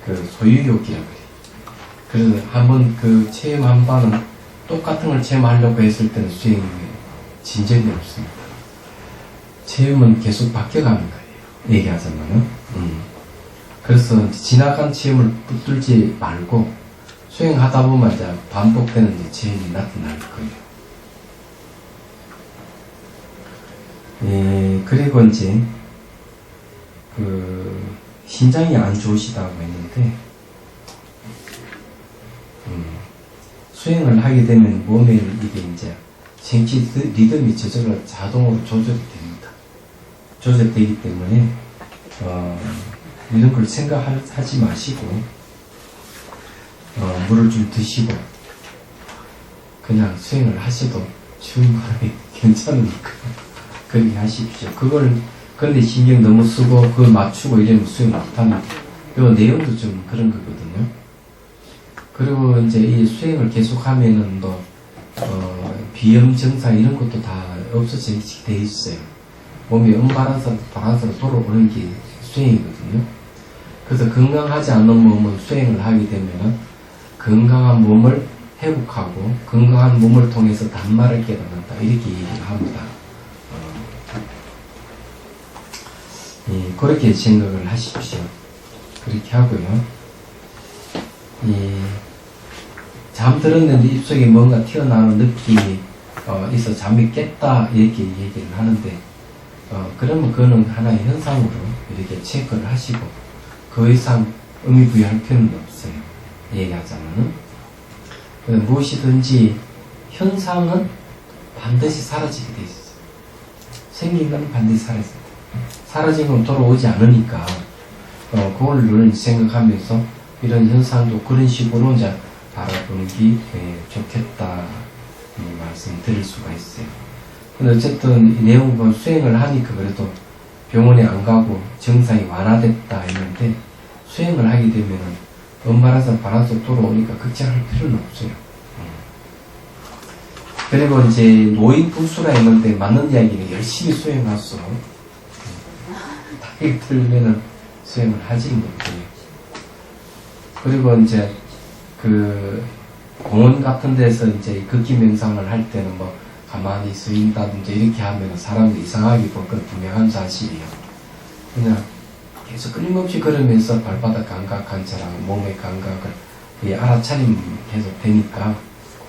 그 소유욕이라고 해요. 그래서 한번 그 체험 한 번은 똑같은 걸 체험하려고 했을 때는 수행에 진전이 없습니다. 체험은 계속 바뀌어가는 거예요. 얘기하자면은. 그래서 지나간 체험을 붙들지 말고 수행하다 보면 이제 반복되는 이제 체험이 나타날 거예요. 그리고 이제 그 심장이 안 좋으시다고 했는데 수행을 하게 되면 몸에 이게 이제 생기 리듬이 저절로 자동으로 조절이 됩니다. 조절되기 때문에 이런 걸 생각하지 마시고 물을 좀 드시고 그냥 수행을 하셔도 충분히 괜찮으니까 그렇게 하십시오. 근데 신경 너무 쓰고 그걸 맞추고 이러면 수행 못하는 요 내용도 좀 그런 거거든요. 그리고 이제 이 수행을 계속하면은 또 비염 증상 이런 것도 다 없어지게 돼 있어요. 몸이 바란스로 돌아오는 게 수행이거든요. 그래서 건강하지 않은 몸은 수행을 하게 되면은 건강한 몸을 회복하고 건강한 몸을 통해서 단말을 깨닫는다 이렇게 얘기를 합니다. 그렇게 생각을 하십시오. 그렇게 하고요. 잠들었는데 입속에 뭔가 튀어나오는 느낌이 있어 잠이 깼다 이렇게 얘기를 하는데 그러면 그거는 하나의 현상으로 이렇게 체크를 하시고 그 이상 의미 부여할 필요는 없어요. 얘기하자면은 무엇이든지 현상은 반드시 사라지게 돼 있어요. 생긴 건 반드시 사라집니다. 사라진 건 돌아오지 않으니까 그걸 늘 생각하면서 이런 현상도 그런 식으로 이제 바라보는 게 좋겠다 말씀 드릴 수가 있어요. 근데 어쨌든 이 내용은 수행을 하니까 그래도 병원에 안 가고 증상이 완화됐다 했는데 수행을 하게 되면은 엄마라서 바라서 돌아오니까 걱정할 필요는 없어요. 그리고 이제 노인 불수가 있는데 맞는 이야기는 열심히 수행하소. 타격이 들면은 수행을 하지 못해요. 그리고 이제 그 공원 같은 데서 이제 극기 명상을 할 때는 뭐 가만히 서 있다든지 이렇게 하면 사람들이 이상하게 볼 건 분명한 사실이에요. 그냥 계속 끊임없이 걸으면서 발바닥 감각관찰하고 몸의 감각을 알아차림 계속 되니까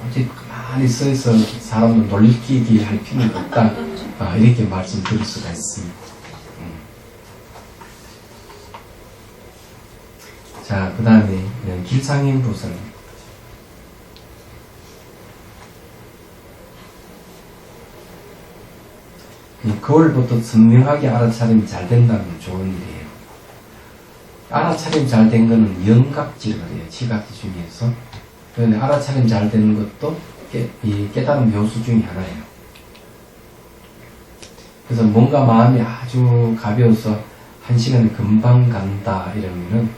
굳이 가만히 서 있어 사람을 놀리기 할 필요는 없다. 이렇게 말씀드릴 수가 있습니다. 자, 그 다음에 길상인 부설. 그걸부터 선명하게 알아차림이 잘 된다면 좋은 일이에요. 알아차림 잘 된 거는 영각지거든요. 지각지 중에서. 그런데 알아차림 잘 되는 것도 이 깨달음 묘수 중에 하나예요. 그래서 뭔가 마음이 아주 가벼워서 한 시간에 금방 간다 이러면은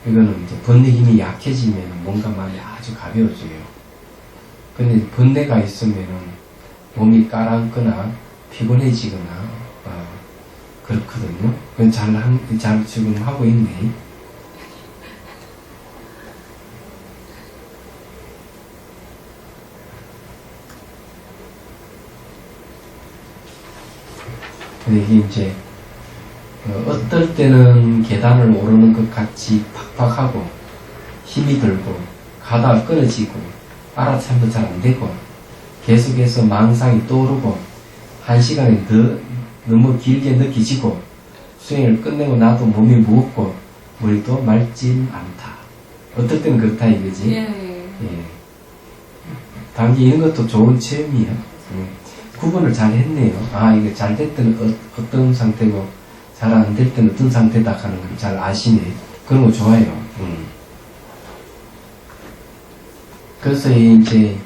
이거는 이제 번뇌 힘이 약해지면 뭔가 마음이 아주 가벼워져요. 근데 번뇌가 있으면은 몸이 까랑거나 피곤해지거나 그렇거든요. 그건 잘 지금 하고 있네. 근데 이게 이제 어떨 때는 계단을 오르는 것 같이 팍팍하고 힘이 들고 가다가 끊어지고 알아참도 잘 안 되고 계속해서 망상이 떠오르고 한 시간이 너무 길게 느껴지고 수행을 끝내고 나도 몸이 무겁고 머리도 맑진 않다. 어떨 때는 그렇다 이거지. 예. 단기 이런 것도 좋은 체험이야. 구분을 잘 했네요. 이게 잘 될 때는 어떤 상태고 잘 안 될 때는 어떤 상태다 하는 걸 잘 아시네. 그런 거 좋아요. 그래서 이제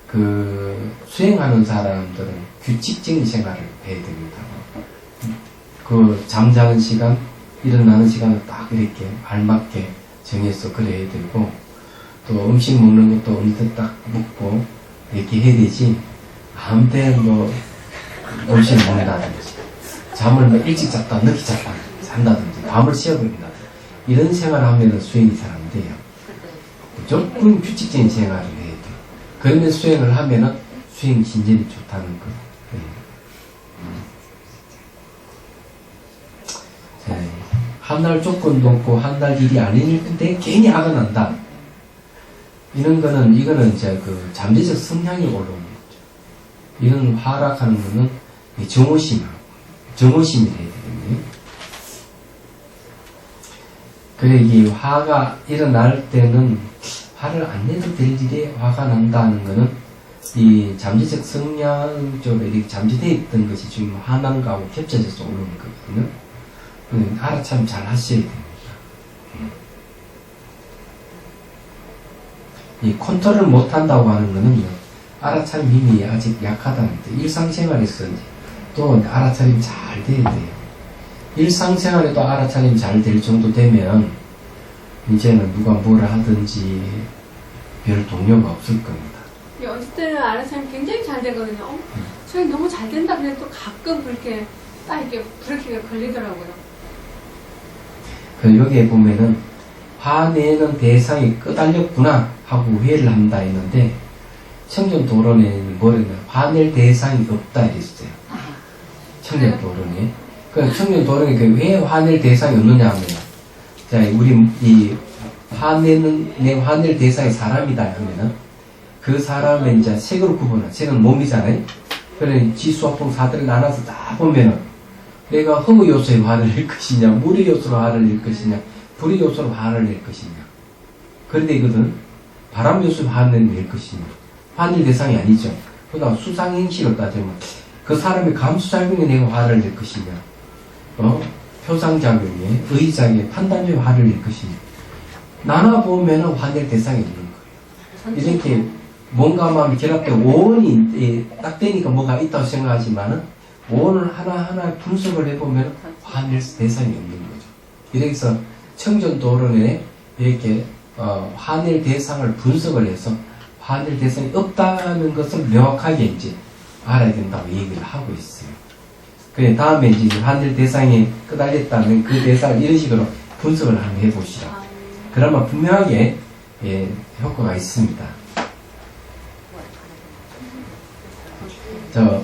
그 수행하는 사람들은 규칙적인 생활을 해야 됩니다. 그 잠자는 시간, 일어나는 시간을 딱 이렇게 알맞게 정해서 그래야 되고, 또 음식 먹는 것도 언제 딱 먹고 이렇게 해야 되지. 아무 때 뭐 음식 먹는다든지 잠을 뭐 일찍 잤다 늦게 잤다 잔다든지 밤을 새어버린다든지 이런 생활을 하면 수행이 잘 안 돼요. 무조건 규칙적인 생활을 해야 돼요. 그러면 수행을 하면은 수행 진전이 좋다는 거. 한 달 조건도 없고 한 달 일이 아닌데 괜히 화가 난다. 이거는 이제 그 잠재적 성향이 올라오는 거죠. 이런 화락하는 거는 정오심이 돼야 되겠네. 그래, 이 화가 일어날 때는 화를 안 내도 될 일에 화가 난다는 거는 이 잠재적 성향 쪽으로 이렇게 잠재되어 있던 것이 지금 화난거하고 겹쳐져서 오는 거거든요. 알아참 잘 하셔야 됩니다. 이 컨트롤을 못 한다고 하는 거는 알아차림 힘이 아직 약하다는 뜻. 일상생활에서 또 알아차림 잘 돼야 돼요. 일상생활에도 알아차림 잘 될 정도 되면 이제는 누가 뭐라 하든지 별 동요가 없을 겁니다. 어릴 때는 알아차림 굉장히 잘 되거든요. 수행 너무 잘 된다 그래 또 가끔 그렇게 딱 이렇게 브레이크가 걸리더라고요. 여기에 보면은 화내는 대상이 끄달렸구나 하고 회의를 한다 했는데 청전도론에는 뭐랬냐 화낼 대상이 없다 이랬어요. 청전도론에. 그 청전도론에 왜 화낼 대상이 없느냐 하면 자 우리 이 화낼 대상이 사람이다 하면은 그 사람의 이제 색으로 구분해. 색은 몸이잖아요. 그래 지수화풍 사들을 나눠서 다 보면은 내가 허무 요소에 화를 낼 것이냐, 물의 요소로 화를 낼 것이냐, 불의 요소로 화를 낼 것이냐. 그런데 이거는 바람 요소로 화를 낼 것이냐. 화낼 대상이 아니죠. 그러다 수상행시로 따지면 그 사람의 감수작용에 내가 화를 낼 것이냐, 표상작용에, 의작에, 판단에 화를 낼 것이냐. 나눠보면 화낼 대상이 있는 거예요. 이렇게 뭔가 마음이 결합되고 오원이 딱 되니까 뭐가 있다고 생각하지만은 오원을 하나하나 분석을 해보면 화낼 대상이 없는 거죠. 이래서 청전도론에 이렇게 화낼 대상을 분석을 해서 화낼 대상이 없다는 것을 명확하게 이제 알아야 된다고 얘기를 하고 있어요. 그 다음에 이제 하늘 대상에 끄달렸다면 그 대상을 이런 식으로 분석을 한번 해보시라. 아, 그러면 분명하게 예, 효과가 있습니다.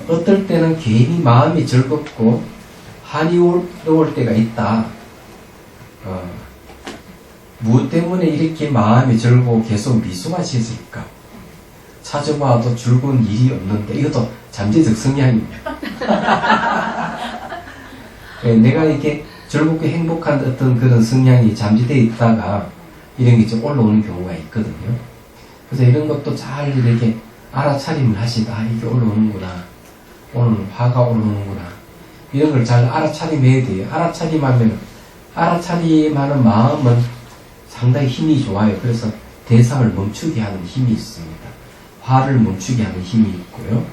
어떨 때는 괜히 마음이 즐겁고 한이 올 때가 있다. 무엇 때문에 이렇게 마음이 즐거워 계속 미소가 짓을까? 찾아봐도 즐거운 일이 없는데 이것도 잠재적 성향입니다. 예, 내가 이렇게 즐겁게 행복한 어떤 그런 성향이 잠재되어 있다가 이런 게 좀 올라오는 경우가 있거든요. 그래서 이런 것도 잘 이렇게 알아차림을 하시다. 이게 올라오는구나. 오늘 화가 올라오는구나. 이런 걸 잘 알아차림해야 돼요. 알아차림하는 마음은 상당히 힘이 좋아요. 그래서 대상을 멈추게 하는 힘이 있습니다. 화를 멈추게 하는 힘이 있고요.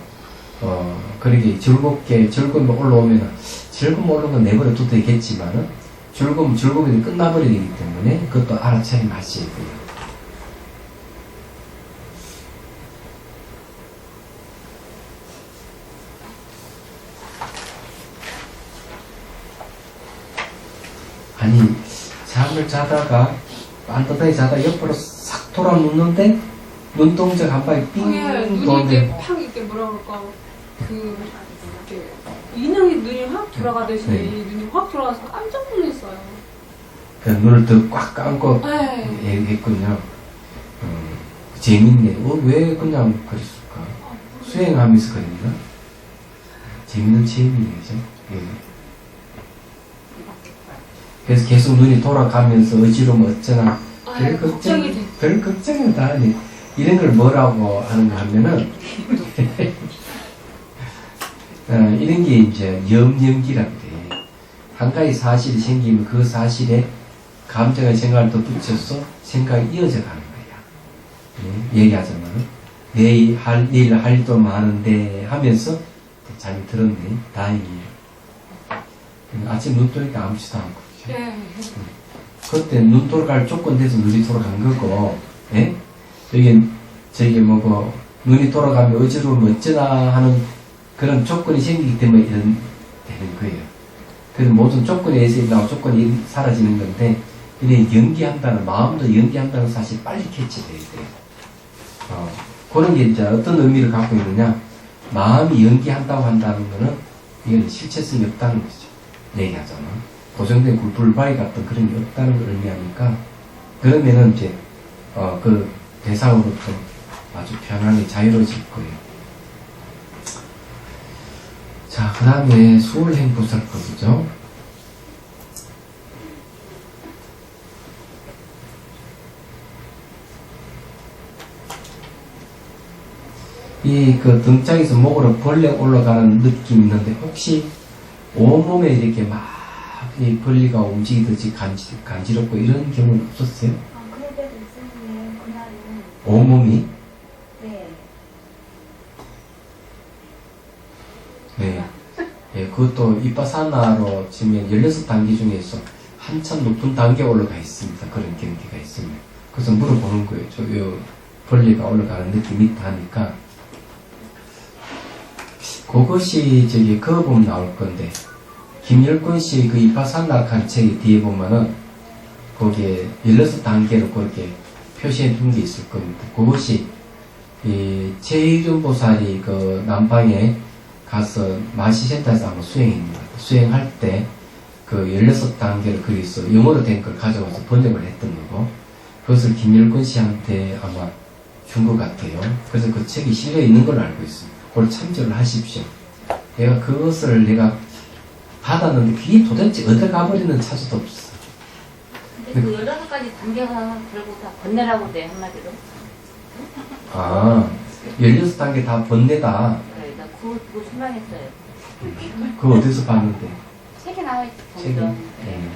그렇게 즐거움이 올라오면, 즐거움 올라오는 건 내버려 둬도 되겠지만은, 즐거움이 끝나버리기 때문에 그것도 알아차림 하셔야 돼요. 아니, 잠을 자다가, 빤듯하게 자다 옆으로 싹 돌아 눕는데, 눈동자 한 방에 삥 예, 눈이 이렇게 도는데, 팍 이렇게 뭐라 그럴까 이렇게 인형이 눈이 확 돌아가듯이 네. 눈이 확 돌아가서 깜짝 놀랐어요. 그냥 눈을 더 꽉 감고 네. 했군요. 재밌네. 왜 그냥 그랬을까? 수행하면서 그랬나? 재밌는 체험이죠. 예. 그래서 계속 눈이 돌아가면서 어지러움 어쩌나 걱정이 돼. 별 걱정을 다 하니 이런 걸 뭐라고 하는가 하면은 이런 게 이제 염기라고 돼. 한 가지 사실이 생기면 그 사실에 감정의 생각을 더 붙여서 생각이 이어져 가는 거야. 얘기하자면 내일 할 일도 많은데 하면서 잘 들었네. 다행이에요. 아침 눈 뜨니까 아무렇지도 않고. 네. 그때 눈 돌아갈 조건 돼서 눈이 돌아간 거고, 예? 저기 뭐고, 눈이 돌아가면 어지러우면 어쩌나 하는 그런 조건이 생기기 때문에 이런, 되는 거예요. 그래서 모든 조건에 의해서 나온 조건이 사라지는 건데, 이래 연기한다는, 마음도 연기한다는 사실 빨리 캐치돼야 돼요. 그런 게 이제 어떤 의미를 갖고 있느냐, 마음이 연기한다고 한다는 거는, 이건 실체성이 없다는 거죠. 얘기하잖아. 고정된 불바위 같은 그런 게 없다는 걸 의미하니까, 그러면은 이제, 그 대상으로부터 아주 편안히 자유로워질 거예요. 자, 그 다음에 수월행보살법이죠. 이 그 등짝에서 목으로 벌레 올라가는 느낌이 있는데 혹시 온몸에 이렇게 막 이 벌레가 움직이듯이 간지럽고 이런 경우는 없었어요? 그럴 때도 있었는데 그날은 온몸이? 네. 네. 예, 그것도 이빠사나로 치면 16단계 중에서 한참 높은 단계에 올라가 있습니다. 그런 경기가 있습니다. 그래서 물어보는 거예요. 요 벌레가 올라가는 느낌이 있다 하니까 그것이 저기 그거 보면 나올 건데 김열권 씨 그 이파산나라는 책의 뒤에 보면은 거기에 16단계로 그렇게 표시해 둔 게 있을 겁니다. 그것이 이 최희준보살이 그 남방에 가서 마시센터에서 한번 수행했습니다. 수행할 때 그 16단계를 거기서 영어로 된 걸 가져와서 번역을 했던 거고 그것을 김열권 씨한테 아마 준 것 같아요. 그래서 그 책이 실려 있는 걸로 알고 있습니다. 그걸 참조를 하십시오. 내가 그것을 내가 받았는데 그게 도대체 어디 가버리는 차수도 없어. 근데 그 16가지 단계가 결국 다 번뇌라고 돼 한마디로. 아, 16단계 다 번뇌다. 그래, 나 그거 실망했어요. 그거 어디서 봤는데? 책에 나와 있지. 책이? 보면. 네.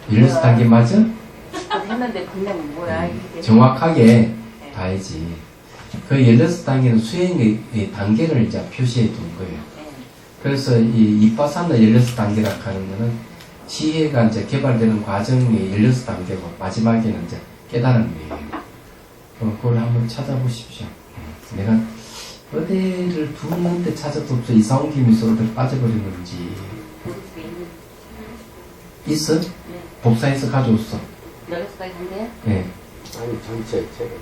16단계 맞아? 했는데 번뇌는 뭐야 이게. 정확하게 네. 봐야지. 그 16단계는 수행의 단계를 이제 표시해 둔 거예요. 네. 그래서 이 이빠사나 16단계라고 하는 거는 지혜가 이제 개발되는 과정의 16단계고 마지막에는 이제 깨달음이에요. 그걸 한번 찾아보십시오. 내가 어디를 두는데 찾아도 없어. 이사 온 김에서 어디 빠져버린 건지. 있어? 복사해서 가져왔어. 여기서까지 간대요? 예. 아니 전체 책을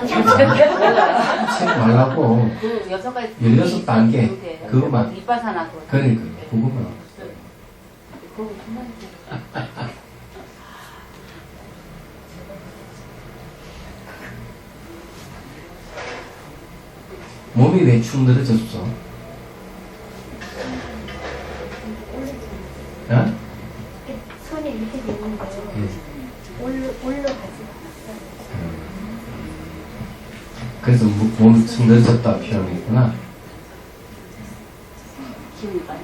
책 말라고. 그 6가지 16단계. 그것만. 이빠사나 그거. 그러니까, 그거만. 그거 정말 몸이 왜 축 늘어졌어? 어? 손이 이렇게 되는데 올라가지 않았어요. 그래서 몸이 축 늘어졌다 표현했구나. 힘이 많이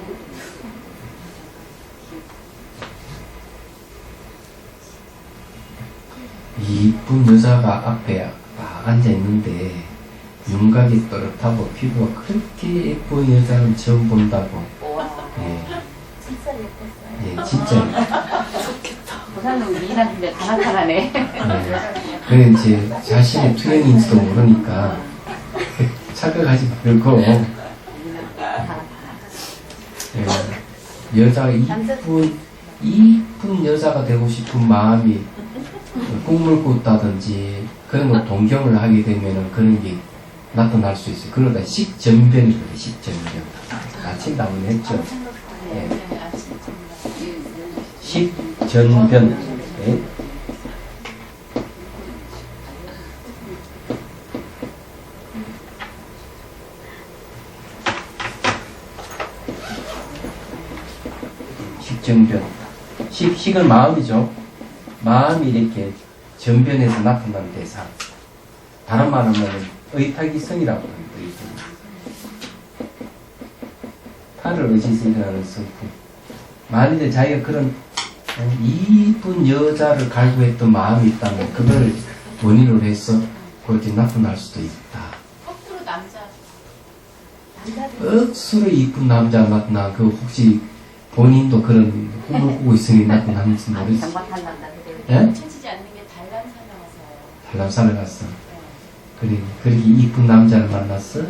이쁜 여자가 앞에 앉아있는데 윤곽이 또렷하고 피부가 그렇게 예쁜 여자는 처음 본다고. 예, 진짜 예뻤어요. 예, 진짜 그 사람은 미인한테 다 나타나네. 예. 그래 이제 자신의 투영인지도 모르니까 착각하지 말고 예, 여자가 이쁜 여자가 되고 싶은 마음이 꿈을 꾼다든지 그런 거 동경을 하게 되면은 그런 게 나타날 수 있어요. 그러다 식전변이거든요. 식전변. 아침도 한번 했죠. 예. 식전변. 예. 식전변. 식은 마음이죠. 마음이 이렇게 전변해서 나타나는 대상. 다른 말로 하면 의탁이성이라고 합니다. 팔을 의지해서 일어나는 성품. 만일에 자기가 그런 이쁜 여자를 갈구했던 마음이 있다면 그걸 원인으로 해서 그렇게 나타날 수도 있다. 거꾸로 남자. 억수로 이쁜 남자가 나타나 그 혹시 본인도 그런 꿈을 꾸고 있으니 나타나는지 모르겠어요. 장박한 남자 그대로. 예? 쳐지지 않는 게 단란사나워서요. 달람산을 갔어. 그래, 그렇게 이쁜 남자를 만났어?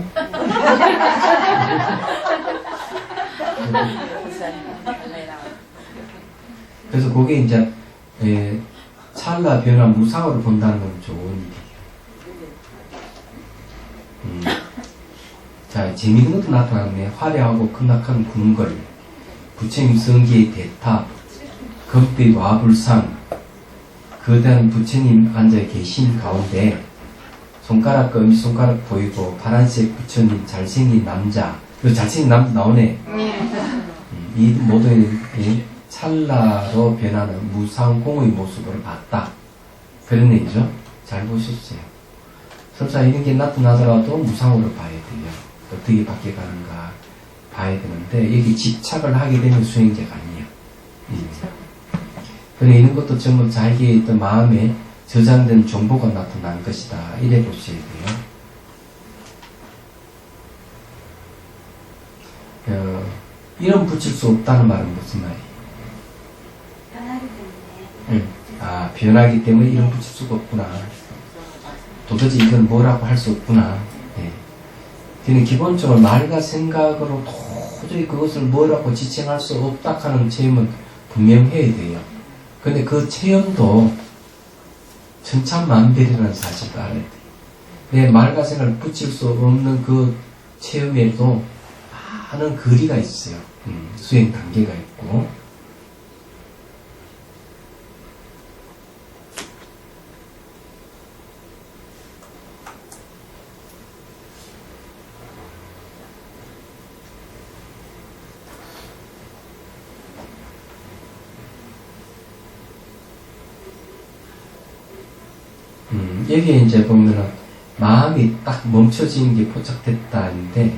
그래서 그게 이제 찰나 변화 무상으로 본다는 건 좋은 일이에요. 자, 재미있는 것도 나타났네. 화려하고 크나큰 궁궐, 부처님 성기의 대탑, 금빛 와불상, 거대한 부처님 앉아 계신 가운데 손가락과 엄지손가락 보이고 파란색 부처님 잘생긴 남자, 그 잘생긴 남자 나오네. 이 모든 찰나로 변하는 무상공의 모습을 봤다. 그런 얘기죠. 잘 보셨어요. 설사 이런 게 나타나더라도 무상으로 봐야 돼요. 어떻게 바뀌어가는가 봐야 되는데 여기 집착을 하게 되면 수행자가 아니에요. 그래 이런 것도 전부 자기의 있던 마음에 저장된 정보가 나타난 것이다. 이래 보셔야 돼요. 이런 붙일 수 없다는 말은 무슨 말이에요? 변하기 때문에. 변하기 때문에 이런 붙일 수가 없구나. 도대체 이건 뭐라고 할 수 없구나. 그는 기본적으로 말과 생각으로 도저히 그것을 뭐라고 지칭할 수 없다 하는 체험은 분명해야 돼요. 근데 그 체험도 천차만별이라는 사실도 알아야 돼요. 내 말과 생각을 붙일 수 없는 그 체험에도 많은 거리가 있어요. 수행 단계가 있고. 여기에 이제 보면은 마음이 딱 멈춰지는 게 포착됐다는데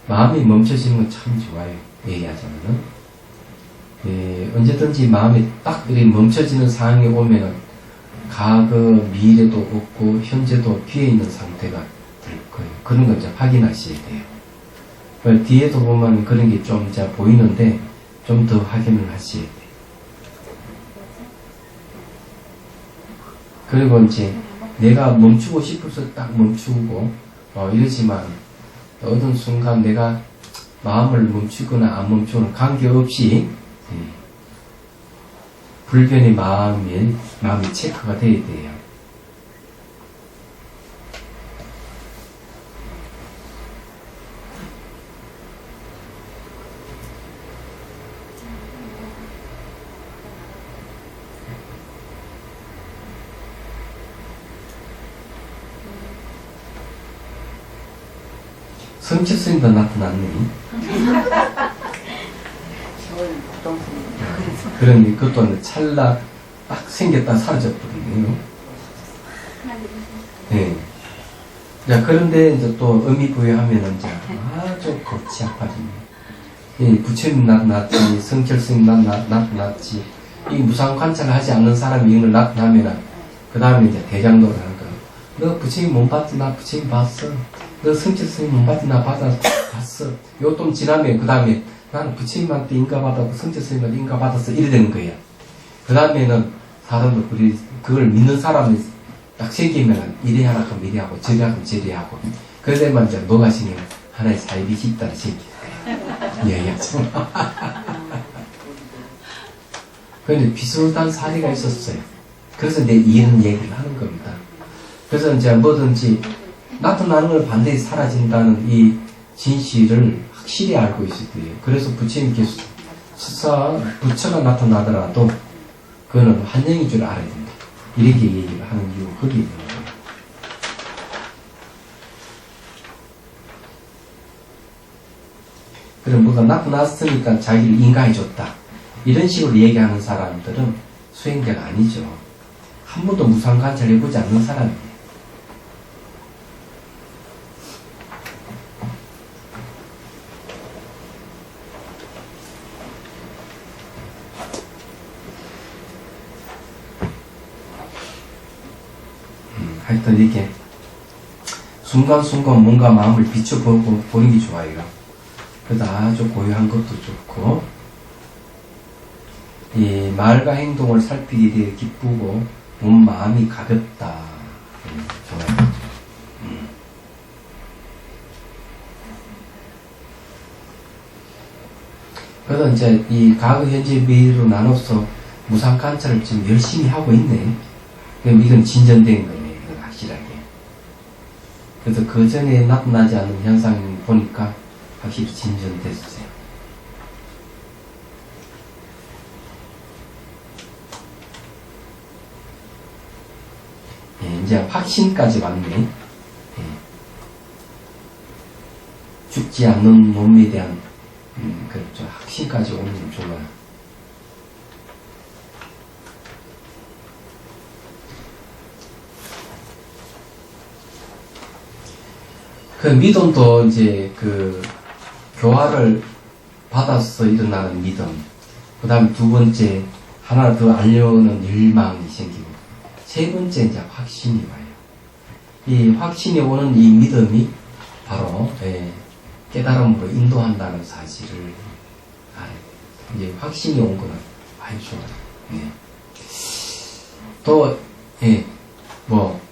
마음이 멈춰지는 건 참 좋아요. 얘기하자면은 언제든지 마음이 딱 이렇게 멈춰지는 상황이 오면은 과거, 미래도 없고 현재도 비어 있는 상태가 될 거예요. 그런 걸 이제 확인하셔야 돼요. 뒤에도 보면 그런 게 좀 이제 보이는데 좀 더 확인을 하셔야 돼요. 그리고 이제 내가 멈추고 싶어서 딱 멈추고 이러지만 어떤 순간 내가 마음을 멈추거나 안 멈추거나 관계없이 불변의 마음이 체크가 돼야 돼요. 성철 스님도 나타났네. 그러니 그것도 찰나 딱 생겼다 사라졌거든요. 네. 자, 그런데 이제 또 의미부여하면은 이제 아주 골치 아파지네. 이 부처님 나타났지, 성철 스님 나타났지, 이 무상 관찰을 하지 않는 사람이 이걸 나타나면은, 그 다음에 이제 대장도를 하는 거야. 너 부처님 못 봤지? 나 부처님 봤어. 너 성철 스님 못 봤지? 나 봤어. 요 좀 지나면, 그 다음에 나는 부처님한테 인가받았고, 성철 스님한테 인가받았어. 이래 되는 거예요. 그 다음에는 사람도 그걸 믿는 사람이 딱 생기면 이래 하라 하면 이래 하고, 저래 하면 저래 하고. 그래야만 이제 뭐가 생기면 하나의 사입이 깊다는 생기는 거예요. 이야기하죠. 그런데 비슷한 사례가 있었어요. 그래서 이런 얘기를 하는 겁니다. 그래서 이제 뭐든지 나타나는 걸 반드시 사라진다는 이 진실을 확실히 알고 있어야 돼요. 그래서 부처님께서 스사 부처가 나타나더라도 그거는 환영인 줄 알아야 된다. 이렇게 얘기를 하는 이유가 거기에 있는 거예요. 그럼 뭐가 나타났으니까 자기를 인가해줬다. 이런 식으로 얘기하는 사람들은 수행자가 아니죠. 한 번도 무상 관찰해보지 않는 사람이에요. 하여튼 이렇게 순간순간 뭔가 마음을 비춰보고 보는 게 좋아요. 그래서 아주 고요한 것도 좋고, 이 말과 행동을 살피기 되게 기쁘고, 몸 마음이 가볍다. 좋아요. 그래서 이제 이 과거, 현재, 미래로 나눠서 무상 관찰을 지금 열심히 하고 있네. 그럼 이건 진전된 거예요. 이건 확실하게. 그래서 그 전에 나타나지 않는 현상을 보니까 확실히 진전됐어요. 예, 이제 확신까지 왔네. 예. 죽지 않는 몸에 대한 그렇죠. 확신까지 오는 건 좋아요. 그 믿음도 이제 그 교화를 받아서 일어나는 믿음. 그 다음에 두 번째 하나 더 알려는 열망이 생기고, 세 번째 이제 확신이 와요. 이 확신이 오는 이 믿음이 바로 깨달음으로 인도한다는 사실을 알아요. 이제 확신이 온 거는 아주 좋아요. 또 뭐